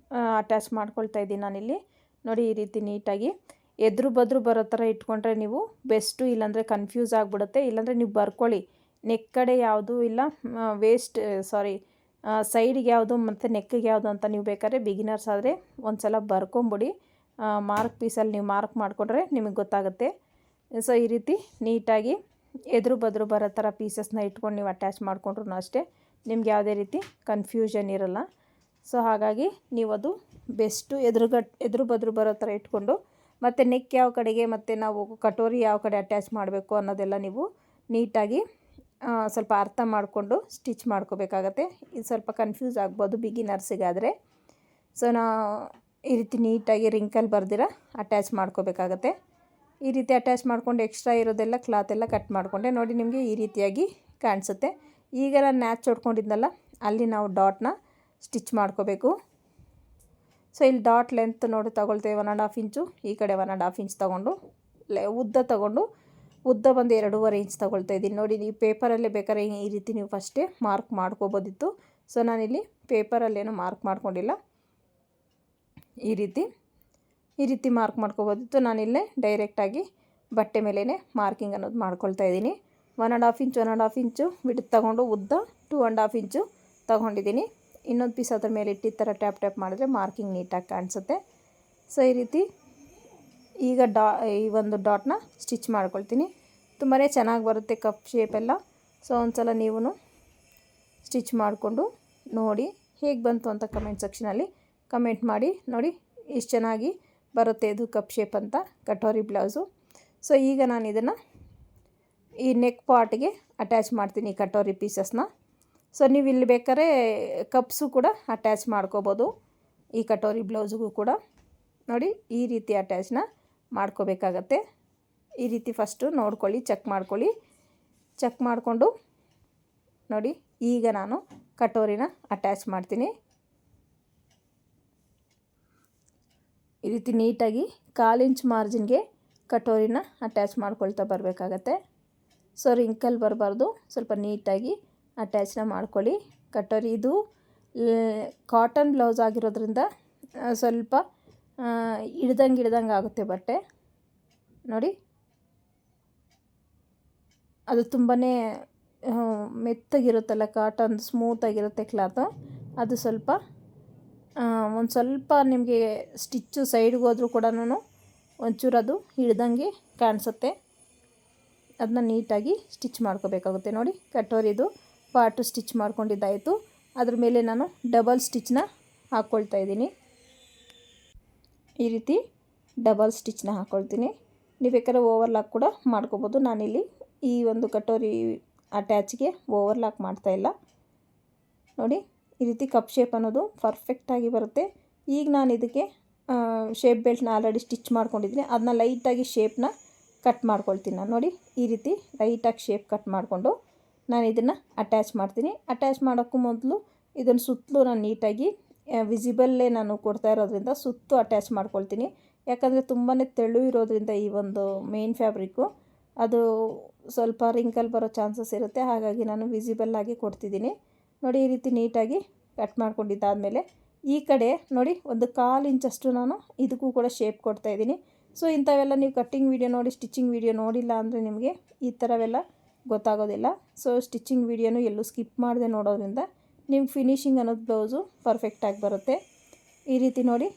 ಅಟ್ಯಾಚ್ ಮಾಡ್ಕೊಳ್ತಾ ಇದ್ದೀನಿ ನಾನಿಲ್ಲಿ. ನೋಡಿ, ಈ ರೀತಿ ನೀಟಾಗಿ ಎದುರು ಬದ್ರು ಬರೋ ಥರ ಇಟ್ಕೊಂಡ್ರೆ ನೀವು ಬೆಸ್ಟು. ಇಲ್ಲಾಂದರೆ ಕನ್ಫ್ಯೂಸ್ ಆಗಿಬಿಡುತ್ತೆ. ಇಲ್ಲಾಂದರೆ ನೀವು ಬರ್ಕೊಳ್ಳಿ, ನೆಕ್ ಕಡೆ ಯಾವುದು ಇಲ್ಲ ಸೈಡಿಗೆ ಯಾವುದು ಮತ್ತು ನೆಕ್ಕಿಗೆ ಯಾವುದು ಅಂತ ನೀವು ಬೇಕಾದ್ರೆ ಬಿಗಿನರ್ಸ್ ಆದರೆ ಒಂದು ಸಲ ಬರ್ಕೊಂಬಿಡಿ. ಮಾರ್ಕ್ ಪೀಸಲ್ಲಿ ನೀವು ಮಾರ್ಕ್ ಮಾಡಿಕೊಂಡ್ರೆ ನಿಮಗೆ ಗೊತ್ತಾಗುತ್ತೆ. ಸೊ ಈ ರೀತಿ ನೀಟಾಗಿ ಎದುರು ಬದ್ರು ಬರೋ ಥರ ಪೀಸಸ್ನ ಇಟ್ಕೊಂಡು ನೀವು ಅಟ್ಯಾಚ್ ಮಾಡಿಕೊಂಡ್ರು ಅಷ್ಟೇ ನಿಮ್ಗೆ ಯಾವುದೇ ರೀತಿ ಕನ್ಫ್ಯೂಷನ್ ಇರೋಲ್ಲ. ಸೊ ಹಾಗಾಗಿ ನೀವು ಅದು ಬೆಸ್ಟು ಎದುರು ಬದ್ರು ಬರೋ ಥರ ಇಟ್ಕೊಂಡು, ಮತ್ತು ನೆಕ್ ಯಾವ ಕಡೆಗೆ ಮತ್ತು ನಾವು ಕಟೋರಿ ಯಾವ ಕಡೆ ಅಟ್ಯಾಚ್ ಮಾಡಬೇಕು ಅನ್ನೋದೆಲ್ಲ ನೀವು ನೀಟಾಗಿ ಸ್ವಲ್ಪ ಅರ್ಥ ಮಾಡಿಕೊಂಡು ಸ್ಟಿಚ್ ಮಾಡ್ಕೋಬೇಕಾಗತ್ತೆ. ಇದು ಸ್ವಲ್ಪ ಕನ್ಫ್ಯೂಸ್ ಆಗ್ಬೋದು ಬಿಗಿನರ್ಸಿಗಾದರೆ. ಸೊ ಈ ರೀತಿ ನೀಟಾಗಿ ರಿಂಕಲ್ ಬರ್ದಿರ ಅಟ್ಯಾಚ್ ಮಾಡ್ಕೋಬೇಕಾಗತ್ತೆ. ಈ ರೀತಿ ಅಟ್ಯಾಚ್ ಮಾಡ್ಕೊಂಡು ಎಕ್ಸ್ಟ್ರಾ ಇರೋದೆಲ್ಲ ಕ್ಲಾತೆಲ್ಲ ಕಟ್ ಮಾಡಿಕೊಂಡೆ. ನೋಡಿ, ನಿಮಗೆ ಈ ರೀತಿಯಾಗಿ ಕಾಣಿಸುತ್ತೆ. ಈಗ ನಾನು ನ್ಯಾಚ್ ಹೊಡ್ಕೊಂಡಿದ್ನಲ್ಲ, ಅಲ್ಲಿ ನಾವು ಡಾಟ್ನ ಸ್ಟಿಚ್ ಮಾಡ್ಕೋಬೇಕು. ಸೊ ಇಲ್ಲಿ ಡಾಟ್ ಲೆಂತ್ ನೋಡಿ ತಗೊಳ್ತೇವೆ 1.5 ಇಂಚು, ಈ ಕಡೆ 1.5 ಇಂಚ್ ತೊಗೊಂಡು ಉದ್ದ ಬಂದು 2.5 ಇಂಚ್ ತೊಗೊಳ್ತಾ ಇದ್ದೀನಿ. ನೋಡಿ, ನೀವು ಪೇಪರಲ್ಲೇ ಬೇಕಾದ್ರೆ ಈ ರೀತಿ ನೀವು ಫಸ್ಟೇ ಮಾರ್ಕ್ ಮಾಡ್ಕೋಬೋದಿತ್ತು. ಸೊ ನಾನಿಲ್ಲಿ ಪೇಪರಲ್ಲೇನು ಮಾರ್ಕ್ ಮಾಡ್ಕೊಂಡಿಲ್ಲ. ಈ ರೀತಿ ಮಾರ್ಕ್ ಮಾಡ್ಕೋಬೋದಿತ್ತು. ನಾನಿಲ್ಲೇ ಡೈರೆಕ್ಟಾಗಿ ಬಟ್ಟೆ ಮೇಲೇ ಮಾರ್ಕಿಂಗ್ ಅನ್ನೋದು ಮಾಡ್ಕೊಳ್ತಾ ಇದ್ದೀನಿ. 1.5 ಇಂಚು ಬಿಟ್ಟು ತೊಗೊಂಡು ಉದ್ದ 2.5 ಇಂಚು ತೊಗೊಂಡಿದ್ದೀನಿ. ಇನ್ನೊಂದು ಪೀಸ್ ಅದ್ರ ಮೇಲೆ ಇಟ್ಟು ಈ ಥರ ಟ್ಯಾಪ್ ಮಾಡಿದ್ರೆ ಮಾರ್ಕಿಂಗ್ ನೀಟಾಗಿ ಕಾಣಿಸುತ್ತೆ. ಸೊ ಈ ರೀತಿ ಈಗ ಈ ಒಂದು ಡಾಟ್ನ ಸ್ಟಿಚ್ ಮಾಡ್ಕೊಳ್ತೀನಿ. ತುಂಬಾ ಚೆನ್ನಾಗಿ ಬರುತ್ತೆ ಕಪ್ ಶೇಪೆಲ್ಲ. ಸೊ ಒಂದ್ಸಲ ನೀವು ಸ್ಟಿಚ್ ಮಾಡಿಕೊಂಡು ನೋಡಿ ಹೇಗೆ ಬಂತು ಅಂತ ಕಮೆಂಟ್ ಸೆಕ್ಷನಲ್ಲಿ ಕಮೆಂಟ್ ಮಾಡಿ. ನೋಡಿ, ಇಷ್ಟು ಚೆನ್ನಾಗಿ ಬರುತ್ತೆ ಇದು ಕಪ್ ಶೇಪ್ ಅಂತ ಕಟೋರಿ ಬ್ಲೌಸು. ಸೊ ಈಗ ನಾನು ಇದನ್ನು ಈ ನೆಕ್ ಪಾರ್ಟ್ಗೆ ಅಟ್ಯಾಚ್ ಮಾಡ್ತೀನಿ ಈ ಕಟೋರಿ ಪೀಸಸ್ನ. ಸೊ ನೀವು ಇಲ್ಲಿ ಬೇಕಾದ್ರೆ ಕಪ್ಸು ಕೂಡ ಅಟ್ಯಾಚ್ ಮಾಡ್ಕೋಬೋದು ಈ ಕಟೋರಿ ಬ್ಲೌಸ್ಗೂ ಕೂಡ. ನೋಡಿ, ಈ ರೀತಿ ಅಟ್ಯಾಚ್ನ ಮಾಡ್ಕೋಬೇಕಾಗತ್ತೆ. ಈ ರೀತಿ ಫಸ್ಟು ನೋಡ್ಕೊಳ್ಳಿ, ಚೆಕ್ ಮಾಡಿಕೊಂಡು ನೋಡಿ, ಈಗ ನಾನು ಕಟೋರಿನ ಅಟ್ಯಾಚ್ ಮಾಡ್ತೀನಿ. ಈ ರೀತಿ ನೀಟಾಗಿ 1/4 ಇಂಚ್ ಮಾರ್ಜಿನ್ಗೆ ಕಟೋರಿನ ಅಟ್ಯಾಚ್ ಮಾಡ್ಕೊಳ್ತಾ ಬರಬೇಕಾಗತ್ತೆ. ಸೊ ರಿಂಕಲ್ ಬರಬಾರ್ದು, ಸ್ವಲ್ಪ ನೀಟಾಗಿ ಅಟ್ಯಾಚ್ನ ಮಾಡ್ಕೊಳ್ಳಿ. ಕಟೋರಿ ಇದು ಕಾಟನ್ ಬ್ಲೌಸ್ ಆಗಿರೋದ್ರಿಂದ ಸ್ವಲ್ಪ ಹಿಡ್ದಂಗೆ ಆಗುತ್ತೆ ಬಟ್ಟೆ. ನೋಡಿ, ಅದು ತುಂಬಾ ಮೆತ್ತಗಿರುತ್ತಲ್ಲ, ಕಾಟನ್ ಸ್ಮೂತಾಗಿರುತ್ತೆ ಕ್ಲಾತು. ಅದು ಒಂದು ಸ್ವಲ್ಪ ನಿಮಗೆ ಸ್ಟಿಚ್ಚು ಸೈಡ್ಗೆ ಹೋದ್ರೂ ಕೂಡ ಒಂಚೂರು ಅದು ಹಿಡ್ದಂಗೆ ಕಾಣಿಸುತ್ತೆ. ಅದನ್ನ ನೀಟಾಗಿ ಸ್ಟಿಚ್ ಮಾಡ್ಕೋಬೇಕಾಗುತ್ತೆ. ನೋಡಿ, ಕಟೋರಿದು ಪಾರ್ಟು ಸ್ಟಿಚ್ ಮಾಡ್ಕೊಂಡಿದ್ದಾಯಿತು. ಅದ್ರ ಮೇಲೆ ನಾನು ಡಬಲ್ ಸ್ಟಿಚ್ನ ಹಾಕ್ಕೊಳ್ತಾ ಇದ್ದೀನಿ. ಈ ರೀತಿ ಡಬಲ್ ಸ್ಟಿಚ್ನ ಹಾಕ್ಕೊಳ್ತೀನಿ. ನೀವು ಬೇಕಾದ್ರೆ ಓವರ್ಲಾಕ್ ಕೂಡ ಮಾಡ್ಕೋಬೋದು. ನಾನಿಲ್ಲಿ ಈ ಒಂದು ಕಟೋರಿ ಅಟ್ಯಾಚ್ಗೆ ಓವರ್ಲಾಕ್ ಮಾಡ್ತಾಯಿಲ್ಲ. ನೋಡಿ, ಈ ರೀತಿ ಕಪ್ ಶೇಪ್ ಅನ್ನೋದು ಪರ್ಫೆಕ್ಟಾಗಿ ಬರುತ್ತೆ. ಈಗ ನಾನು ಇದಕ್ಕೆ ಶೇಪ್ ಬೆಲ್ಟ್ನ ಆಲ್ರೆಡಿ ಸ್ಟಿಚ್ ಮಾಡ್ಕೊಂಡಿದ್ದೀನಿ. ಅದನ್ನ ಲೈಟಾಗಿ ಶೇಪ್ನ ಕಟ್ ಮಾಡ್ಕೊಳ್ತೀನಿ ನಾನು. ನೋಡಿ ಈ ರೀತಿ ಲೈಟಾಗಿ ಶೇಪ್ ಕಟ್ ಮಾಡಿಕೊಂಡು ನಾನು ಇದನ್ನು ಅಟ್ಯಾಚ್ ಮಾಡ್ತೀನಿ. ಅಟ್ಯಾಚ್ ಮಾಡೋಕ್ಕೂ ಮೊದಲು ಇದನ್ನು ಸುತ್ತಲೂ ನಾನು ನೀಟಾಗಿ ವಿಸಿಬಲ್ಲೇ ನಾನು ಕೊಡ್ತಾ ಇರೋದ್ರಿಂದ ಸುತ್ತು ಅಟ್ಯಾಚ್ ಮಾಡ್ಕೊಳ್ತೀನಿ. ಯಾಕಂದರೆ ತುಂಬಾ ತೆಳು ಇರೋದ್ರಿಂದ ಈ ಒಂದು ಮೇನ್ ಫ್ಯಾಬ್ರಿಕ್ಕು ಅದು ಸ್ವಲ್ಪ ರಿಂಕಲ್ ಬರೋ ಚಾನ್ಸಸ್ ಇರುತ್ತೆ. ಹಾಗಾಗಿ ನಾನು ವಿಸಿಬಲ್ಲಾಗಿ ಕೊಡ್ತಿದ್ದೀನಿ. ನೋಡಿ ಈ ರೀತಿ ನೀಟಾಗಿ ಕಟ್ ಮಾಡ್ಕೊಂಡಿದ್ದಾದಮೇಲೆ ಈ ಕಡೆ ನೋಡಿ 1/4 ಇಂಚಷ್ಟು ನಾನು ಇದಕ್ಕೂ ಕೂಡ ಶೇಪ್ ಕೊಡ್ತಾಯಿದ್ದೀನಿ. ಸೊ ಇಂಥವೆಲ್ಲ ನೀವು ಕಟ್ಟಿಂಗ್ ವೀಡಿಯೋ ನೋಡಿ ಸ್ಟಿಚಿಂಗ್ ವೀಡಿಯೋ ನೋಡಿಲ್ಲ ಅಂದರೆ ನಿಮಗೆ ಈ ಥರವೆಲ್ಲ ಗೊತ್ತಾಗೋದಿಲ್ಲ. ಸೊ ಸ್ಟಿಚಿಂಗ್ ವೀಡಿಯೋನು ಎಲ್ಲೂ ಸ್ಕಿಪ್ ಮಾಡದೆ ನೋಡೋದ್ರಿಂದ ನಿಮ್ಗೆ ಫಿನಿಶಿಂಗ್ ಅನ್ನೋದು ಬ್ಲೌಸು ಪರ್ಫೆಕ್ಟಾಗಿ ಬರುತ್ತೆ. ಈ ರೀತಿ ನೋಡಿ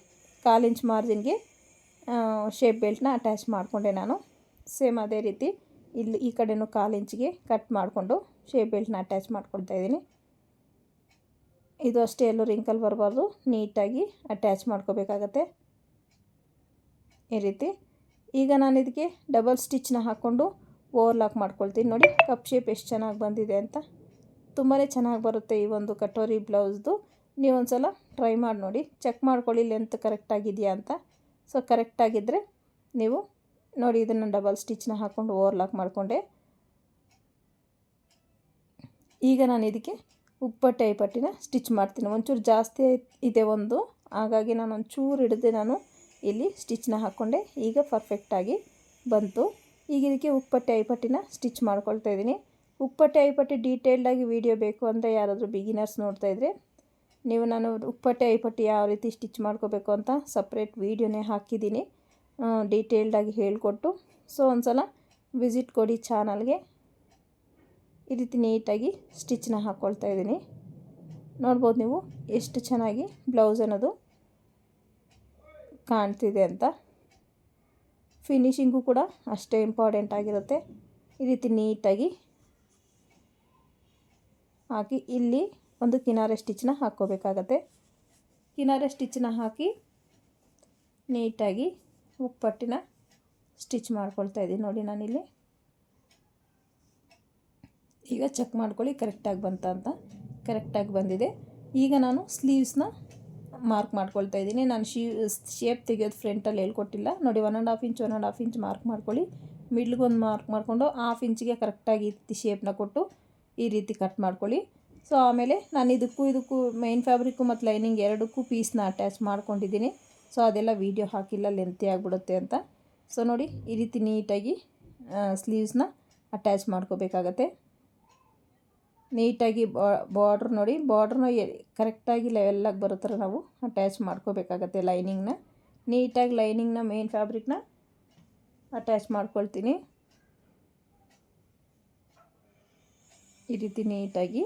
1/4 ಇಂಚ್ ಮಾರ್ಜಿನ್ಗೆ ಶೇಪ್ ಬೆಲ್ಟ್ನ ಅಟ್ಯಾಚ್ ಮಾಡಿಕೊಂಡೆ ನಾನು. ಸೇಮ್ ಅದೇ ರೀತಿ ಇಲ್ಲಿ ಈ ಕಡೆನೂ 1/4 ಇಂಚಿಗೆ ಕಟ್ ಮಾಡಿಕೊಂಡು ಶೇಪ್ ಬೆಲ್ಟ್ನ ಅಟ್ಯಾಚ್ ಮಾಡ್ಕೊಳ್ತಾ ಇದ್ದೀನಿ. ಇದು ಅಷ್ಟೇ, ಎಲ್ಲೂ ರಿಂಕಲ್ ಬರಬಾರ್ದು, ನೀಟಾಗಿ ಅಟ್ಯಾಚ್ ಮಾಡ್ಕೋಬೇಕಾಗತ್ತೆ ಈ ರೀತಿ. ಈಗ ನಾನು ಇದಕ್ಕೆ ಡಬಲ್ ಸ್ಟಿಚ್ನ ಹಾಕ್ಕೊಂಡು ಓವರ್ಲಾಕ್ ಮಾಡ್ಕೊಳ್ತೀನಿ. ನೋಡಿ ಕಪ್ ಶೇಪ್ ಎಷ್ಟು ಚೆನ್ನಾಗಿ ಬಂದಿದೆ ಅಂತ. ತುಂಬಾ ಚೆನ್ನಾಗಿ ಬರುತ್ತೆ ಈ ಒಂದು ಕಟೋರಿ ಬ್ಲೌಸ್ದು. ನೀವು ಒಂದು ಸಲ ಟ್ರೈ ಮಾಡಿ ನೋಡಿ, ಚೆಕ್ ಮಾಡ್ಕೊಳ್ಳಿ ಲೆಂತ್ ಕರೆಕ್ಟಾಗಿದೆಯಾ ಅಂತ. ಸೊ ಕರೆಕ್ಟಾಗಿದ್ದರೆ ನೀವು ನೋಡಿ ಇದನ್ನು ಡಬಲ್ ಸ್ಟಿಚ್ನ ಹಾಕ್ಕೊಂಡು ಓವರ್ಲಾಕ್ ಮಾಡಿಕೊಂಡೆ. ಈಗ ನಾನು ಇದಕ್ಕೆ ಉಪ್ಪಟ್ಟೆ ಐಪಟ್ಟಿನ ಸ್ಟಿಚ್ ಮಾಡ್ತೀನಿ. ಒಂಚೂರು ಜಾಸ್ತಿ ಇದೆ ಹಾಗಾಗಿ ನಾನು ಒಂಚೂರು ಹಿಡಿದೆ ನಾನು ಇಲ್ಲಿ ಸ್ಟಿಚ್ನ ಹಾಕ್ಕೊಂಡೆ. ಈಗ ಪರ್ಫೆಕ್ಟಾಗಿ ಬಂತು. ಈಗ ಇದಕ್ಕೆ ಉಪ್ಪಟ್ಟೆ ಐಪಟ್ಟಿನ ಸ್ಟಿಚ್ ಮಾಡ್ಕೊಳ್ತಾ ಇದ್ದೀನಿ. ಉಪ್ಪಟ್ಟೆ ಐಪಟ್ಟಿ ಡೀಟೇಲ್ಡಾಗಿ ವಿಡಿಯೋ ಬೇಕು ಅಂದರೆ ಯಾರಾದರೂ ಬಿಗಿನರ್ಸ್ ನೋಡ್ತಾಯಿದ್ರೆ ನೀವು ನಾನು ಉಪ್ಪಟ್ಟೆ ಐಪಟ್ಟಿ ಯಾವ ರೀತಿ ಸ್ಟಿಚ್ ಮಾಡ್ಕೋಬೇಕು ಅಂತ ಸಪ್ರೇಟ್ ವೀಡಿಯೋನೇ ಹಾಕಿದ್ದೀನಿ, ಡೀಟೇಲ್ಡಾಗಿ ಹೇಳಿಕೊಟ್ಟು. ಸೊ ಒಂದು ಸಲ ವಿಸಿಟ್ ಕೊಡಿ ಚಾನಲ್ಗೆ. ಈ ರೀತಿ ನೀಟಾಗಿ ಸ್ಟಿಚ್ನ ಹಾಕ್ಕೊಳ್ತಾ ಇದ್ದೀನಿ. ನೋಡ್ಬೋದು ನೀವು ಎಷ್ಟು ಚೆನ್ನಾಗಿ ಬ್ಲೌಸ್ ಅನ್ನೋದು ಕಾಣ್ತಿದೆ ಅಂತ. ಫಿನಿಶಿಂಗು ಕೂಡ ಅಷ್ಟೇ ಇಂಪಾರ್ಟೆಂಟ್ ಆಗಿರುತ್ತೆ. ಈ ರೀತಿ ನೀಟಾಗಿ ಹಾಕಿ ಇಲ್ಲಿ ಒಂದು ಕಿನಾರೆ ಸ್ಟಿಚ್ನ ಹಾಕ್ಕೋಬೇಕಾಗತ್ತೆ. ಕಿನಾರೆ ಸ್ಟಿಚ್ನ ಹಾಕಿ ನೀಟಾಗಿ ಉಪ್ಪಟ್ಟಿನ ಸ್ಟಿಚ್ ಮಾಡ್ಕೊಳ್ತಾ ಇದ್ದೀನಿ. ನೋಡಿ ನಾನಿಲ್ಲಿ ಈಗ ಚೆಕ್ ಮಾಡ್ಕೊಳ್ಳಿ ಕರೆಕ್ಟಾಗಿ ಬಂತ ಅಂತ. ಕರೆಕ್ಟಾಗಿ ಬಂದಿದೆ. ಈಗ ನಾನು ಸ್ಲೀವ್ಸ್ನ ಮಾರ್ಕ್ ಮಾಡ್ಕೊಳ್ತಾ ಇದ್ದೀನಿ. ನಾನು ಶೇಪ್ ತೆಗೆಯೋದು ಫ್ರಂಟಲ್ಲಿ ಹೇಳ್ಕೊಟ್ಟಿಲ್ಲ. ನೋಡಿ 1.5 ಇಂಚ್ ಮಾರ್ಕ್ ಮಾಡ್ಕೊಳ್ಳಿ. ಮಿಡ್ಲ್ಗೊಂದು ಮಾರ್ಕ್ ಮಾಡಿಕೊಂಡು 1/2 ಇಂಚಿಗೆ ಕರೆಕ್ಟಾಗಿ ಶೇಪ್ನ ಕೊಟ್ಟು ಈ ರೀತಿ ಕಟ್ ಮಾಡ್ಕೊಳ್ಳಿ. ಸೊ ಆಮೇಲೆ ನಾನು ಇದಕ್ಕೂ ಮೈನ್ ಫ್ಯಾಬ್ರಿಕ್ಕು ಮತ್ತು ಲೈನಿಂಗ್ ಎರಡಕ್ಕೂ ಪೀಸ್ನ ಅಟ್ಯಾಚ್ ಮಾಡ್ಕೊಂಡಿದ್ದೀನಿ. ಸೊ ಅದೆಲ್ಲ ವೀಡಿಯೋ ಹಾಕಿಲ್ಲ, ಲೆಂತಿ ಆಗಿಬಿಡುತ್ತೆ ಅಂತ. ಸೊ ನೋಡಿ ಈ ರೀತಿ ನೀಟಾಗಿ ಸ್ಲೀವ್ಸ್ನ ಅಟ್ಯಾಚ್ ಮಾಡ್ಕೋಬೇಕಾಗತ್ತೆ. ನೀಟಾಗಿ ಬಾರ್ಡ್ರ್ ನೋಡಿ, ಬಾರ್ಡ್ರನ್ನ ಕರೆಕ್ಟಾಗಿ ಲೆವೆಲ್ಲಾಗಿ ಬರೋ ಥರ ನಾವು ಅಟ್ಯಾಚ್ ಮಾಡ್ಕೋಬೇಕಾಗತ್ತೆ. ಲೈನಿಂಗ್ನ ನೀಟಾಗಿ ಲೈನಿಂಗ್ನ ಮೇನ್ ಫ್ಯಾಬ್ರಿಕ್ನ ಅಟ್ಯಾಚ್ ಮಾಡ್ಕೊಳ್ತೀನಿ. ಈ ರೀತಿ ನೀಟಾಗಿ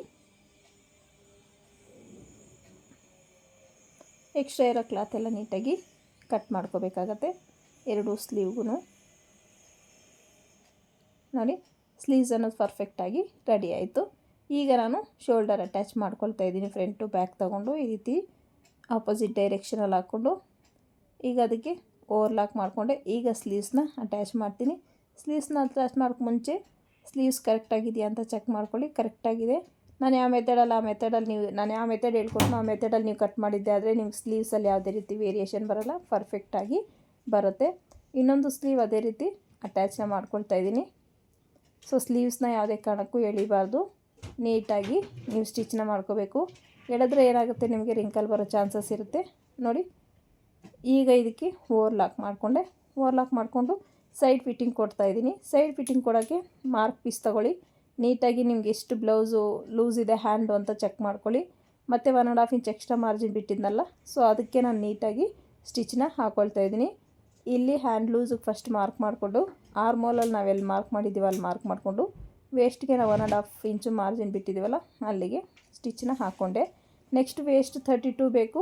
ಎಕ್ಸ್ಟ್ರಾ ಇರೋ ಕ್ಲಾತ್ ಎಲ್ಲ ನೀಟಾಗಿ ಕಟ್ ಮಾಡ್ಕೋಬೇಕಾಗತ್ತೆ ಎರಡು ಸ್ಲೀವ್ಗೂ. ನೋಡಿ ಸ್ಲೀವ್ಸ್ ಅನ್ನೋದು ಪರ್ಫೆಕ್ಟಾಗಿ ರೆಡಿ ಆಯಿತು. ಈಗ ನಾನು ಶೋಲ್ಡರ್ ಅಟ್ಯಾಚ್ ಮಾಡ್ಕೊಳ್ತಾ ಇದ್ದೀನಿ. ಫ್ರಂಟು ಬ್ಯಾಕ್ ತೊಗೊಂಡು ಈ ರೀತಿ ಆಪೋಸಿಟ್ ಡೈರೆಕ್ಷನಲ್ಲಿ ಹಾಕ್ಕೊಂಡು ಈಗ ಅದಕ್ಕೆ ಓವರ್ಲಾಕ್ ಮಾಡಿಕೊಂಡೆ. ಈಗ ಸ್ಲೀವ್ಸ್ನ ಅಟ್ಯಾಚ್ ಮಾಡ್ತೀನಿ. ಸ್ಲೀವ್ಸ್ನ ಅಟ್ಯಾಚ್ ಮಾಡೋಕ್ಕೆ ಮುಂಚೆ ಸ್ಲೀವ್ಸ್ ಕರೆಕ್ಟಾಗಿದೆಯಾ ಅಂತ ಚೆಕ್ ಮಾಡ್ಕೊಳ್ಳಿ. ಕರೆಕ್ಟಾಗಿದೆ. ನಾನು ಯಾವ ಮೆಥಡಲ್ಲಿ ನಾನು ಯಾವ ಮೆಥಡ್ ಹೇಳ್ಕೊಟ್ಟು ಆ ಮೆಥಡಲ್ಲಿ ನೀವು ಕಟ್ ಮಾಡಿದ್ದೆ ಆದರೆ ನಿಮ್ಗೆ ಸ್ಲೀವ್ಸಲ್ಲಿ ಯಾವುದೇ ರೀತಿ ವೇರಿಯೇಷನ್ ಬರೋಲ್ಲ, ಪರ್ಫೆಕ್ಟಾಗಿ ಬರುತ್ತೆ. ಇನ್ನೊಂದು ಸ್ಲೀವ್ ಅದೇ ರೀತಿ ಅಟ್ಯಾಚ್ನ ಮಾಡ್ಕೊಳ್ತಾ ಇದ್ದೀನಿ. ಸೊ ಸ್ಲೀವ್ಸ್ನ ಯಾವುದೇ ಕಾರಣಕ್ಕೂ ಎಳಿಬಾರ್ದು, ನೀಟಾಗಿ ನೀವು ಸ್ಟಿಚ್ನ ಮಾಡ್ಕೋಬೇಕು. ಎಳೆದ್ರೆ ಏನಾಗುತ್ತೆ ನಿಮಗೆ ರಿಂಕಲ್ ಬರೋ ಚಾನ್ಸಸ್ ಇರುತ್ತೆ. ನೋಡಿ ಈಗ ಇದಕ್ಕೆ ಓವರ್ಲಾಕ್ ಮಾಡಿಕೊಂಡೆ. ಓವರ್ಲಾಕ್ ಮಾಡಿಕೊಂಡು ಸೈಡ್ ಫಿಟ್ಟಿಂಗ್ ಕೊಡ್ತಾಯಿದ್ದೀನಿ. ಸೈಡ್ ಫಿಟ್ಟಿಂಗ್ ಕೊಡೋಕ್ಕೆ ಮಾರ್ಕ್ ಪೀಸ್ ತೊಗೊಳ್ಳಿ. ನೀಟಾಗಿ ನಿಮ್ಗೆ ಎಷ್ಟು ಬ್ಲೌಸು ಲೂಸ್ ಇದೆ ಹ್ಯಾಂಡು ಅಂತ ಚೆಕ್ ಮಾಡ್ಕೊಳ್ಳಿ. ಮತ್ತು 1.5 ಇಂಚ್ ಎಕ್ಸ್ಟ್ರಾ ಮಾರ್ಜಿನ್ ಬಿಟ್ಟಿದ್ನಲ್ಲ, ಸೊ ಅದಕ್ಕೆ ನಾನು ನೀಟಾಗಿ ಸ್ಟಿಚ್ನ ಹಾಕ್ಕೊಳ್ತಾ ಇದ್ದೀನಿ. ಇಲ್ಲಿ ಹ್ಯಾಂಡ್ ಲೂಸಿಗೆ ಫಸ್ಟ್ ಮಾರ್ಕ್ ಮಾಡಿಕೊಂಡು ಆರ್ಮೋಲಲ್ಲಿ ನಾವೆಲ್ಲಿ ಮಾರ್ಕ್ ಮಾಡಿದ್ದೀವೋ ಅಲ್ಲಿ ಮಾರ್ಕ್ ಮಾಡಿಕೊಂಡು ವೇಸ್ಟ್ಗೆ ನಾವು 1.5 ಇಂಚು ಮಾರ್ಜಿನ್ ಬಿಟ್ಟಿದ್ದೀವಲ್ಲ ಅಲ್ಲಿಗೆ ಸ್ಟಿಚ್ನ ಹಾಕ್ಕೊಂಡೆ. ನೆಕ್ಸ್ಟ್ ವೇಸ್ಟ್ 32 ಬೇಕು.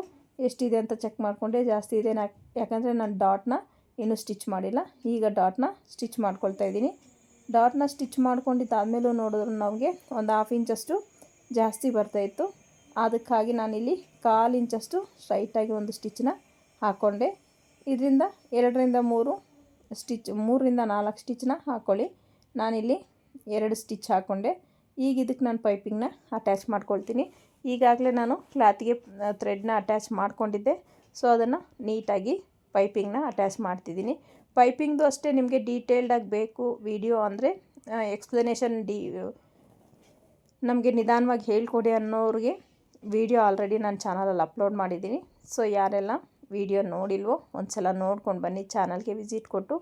ಎಷ್ಟಿದೆ ಅಂತ ಚೆಕ್ ಮಾಡಿಕೊಂಡೆ. ಜಾಸ್ತಿ ಇದೆ ಯಾಕಂದರೆ ನಾನು ಡಾಟ್ನ ಇನ್ನೂ ಸ್ಟಿಚ್ ಮಾಡಿಲ್ಲ. ಈಗ ಡಾಟ್ನ ಸ್ಟಿಚ್ ಮಾಡ್ಕೊಳ್ತಾ ಇದ್ದೀನಿ. ಡಾಟ್ನ ಸ್ಟಿಚ್ ಮಾಡ್ಕೊಂಡಿದ್ದಾದಮೇಲೂ ನೋಡಿದ್ರೆ ನಮಗೆ ಒಂದು 1/2 ಇಂಚಷ್ಟು ಜಾಸ್ತಿ ಬರ್ತಾಯಿತ್ತು. ಅದಕ್ಕಾಗಿ ನಾನಿಲ್ಲಿ 1/4 ಇಂಚಷ್ಟು ಸ್ಟ್ರೈಟಾಗಿ ಒಂದು ಸ್ಟಿಚ್ನ ಹಾಕ್ಕೊಂಡೆ. ಇದರಿಂದ 2ರಿಂದ 3 ಸ್ಟಿಚ್, 3ರಿಂದ 4 ಸ್ಟಿಚ್ನ ಹಾಕ್ಕೊಳ್ಳಿ. ನಾನಿಲ್ಲಿ 2 ಸ್ಟಿಚ್ ಹಾಕ್ಕೊಂಡೆ. ಈಗ ಇದಕ್ಕೆ ನಾನು ಪೈಪಿಂಗ್ನ ಅಟ್ಯಾಚ್ ಮಾಡ್ಕೊಳ್ತೀನಿ. ಈಗಾಗಲೇ ನಾನು ಕ್ಲಾತಿಗೆ ಥ್ರೆಡ್ನ ಅಟ್ಯಾಚ್ ಮಾಡ್ಕೊಂಡಿದ್ದೆ. ಸೊ ಅದನ್ನು ನೀಟಾಗಿ ಪೈಪಿಂಗ್ನ ಅಟ್ಯಾಚ್ ಮಾಡ್ತಿದ್ದೀನಿ. ಪೈಪಿಂಗ್ದು ಅಷ್ಟೇ ನಿಮಗೆ ಡೀಟೇಲ್ಡಾಗಿ ಬೇಕು ವಿಡಿಯೋ ಅಂದರೆ ಎಕ್ಸ್ಪ್ಲನೇಷನ್ ನಮಗೆ ನಿಧಾನವಾಗಿ ಹೇಳ್ಕೊಡಿ ಅನ್ನೋರಿಗೆ ವಿಡಿಯೋ ಆಲ್ರೆಡಿ ನಾನು ಚಾನಲಲ್ಲಿ ಅಪ್ಲೋಡ್ ಮಾಡಿದ್ದೀನಿ. ಸೊ ಯಾರೆಲ್ಲ ವಿಡಿಯೋ ನೋಡಿಲ್ವೋ ಒಂದು ಸಲ ನೋಡ್ಕೊಂಡು ಬನ್ನಿ, ಚಾನಲ್ಗೆ ವಿಸಿಟ್ ಕೊಟ್ಟು.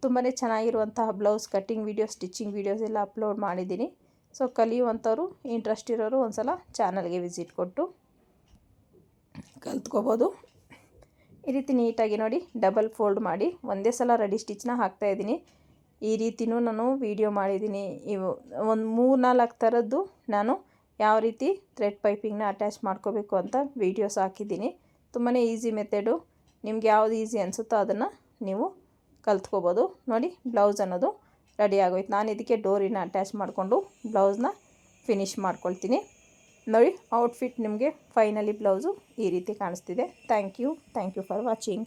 ತುಂಬಾ ಚೆನ್ನಾಗಿರುವಂತಹ blouse cutting video, stitching videos ಎಲ್ಲ ಅಪ್ಲೋಡ್ ಮಾಡಿದ್ದೀನಿ. ಸೊ ಕಲಿಯುವಂಥವ್ರು, ಇಂಟ್ರೆಸ್ಟ್ ಇರೋರು ಒಂದು ಸಲ ಚಾನಲ್ಗೆ ವಿಸಿಟ್ ಕೊಟ್ಟು ಕಲ್ತ್ಕೋಬೋದು. ಈ ರೀತಿ ನೀಟಾಗಿ ನೋಡಿ ಡಬಲ್ ಫೋಲ್ಡ್ ಮಾಡಿ ಒಂದೇ ಸಲ ರೆಡಿ ಸ್ಟಿಚ್ನ ಹಾಕ್ತಾಯಿದ್ದೀನಿ. ಈ ರೀತಿಯೂ ನಾನು ವಿಡಿಯೋ ಮಾಡಿದ್ದೀನಿ. ಇವು ಒಂದು 3-4 ಥರದ್ದು ನಾನು ಯಾವ ರೀತಿ ಥ್ರೆಡ್ ಪೈಪಿಂಗ್ನ ಅಟ್ಯಾಚ್ ಮಾಡ್ಕೋಬೇಕು ಅಂತ ವೀಡಿಯೋಸ್ ಹಾಕಿದ್ದೀನಿ. ತುಂಬಾ ಈಸಿ ಮೆಥಡು. ನಿಮ್ಗೆ ಯಾವುದು ಈಸಿ ಅನಿಸುತ್ತೋ ಅದನ್ನು ನೀವು ಕಲ್ತ್ಕೋಬೋದು. ನೋಡಿ ಬ್ಲೌಸ್ ಅನ್ನೋದು ರೆಡಿ ಆಗೋಯ್ತು. ನಾನು ಇದಕ್ಕೆ ಡೋರಿನ ಅಟ್ಯಾಚ್ ಮಾಡಿಕೊಂಡು ಬ್ಲೌಸ್ನ ಫಿನಿಶ್ ಮಾಡ್ಕೊಳ್ತೀನಿ. ನೋಡಿ ಔಟ್ಫಿಟ್ ನಿಮಗೆ ಫೈನಲಿ ಬ್ಲೌಸು ಈ ರೀತಿ ಕಾಣಿಸ್ತಿದೆ. Thank you for watching.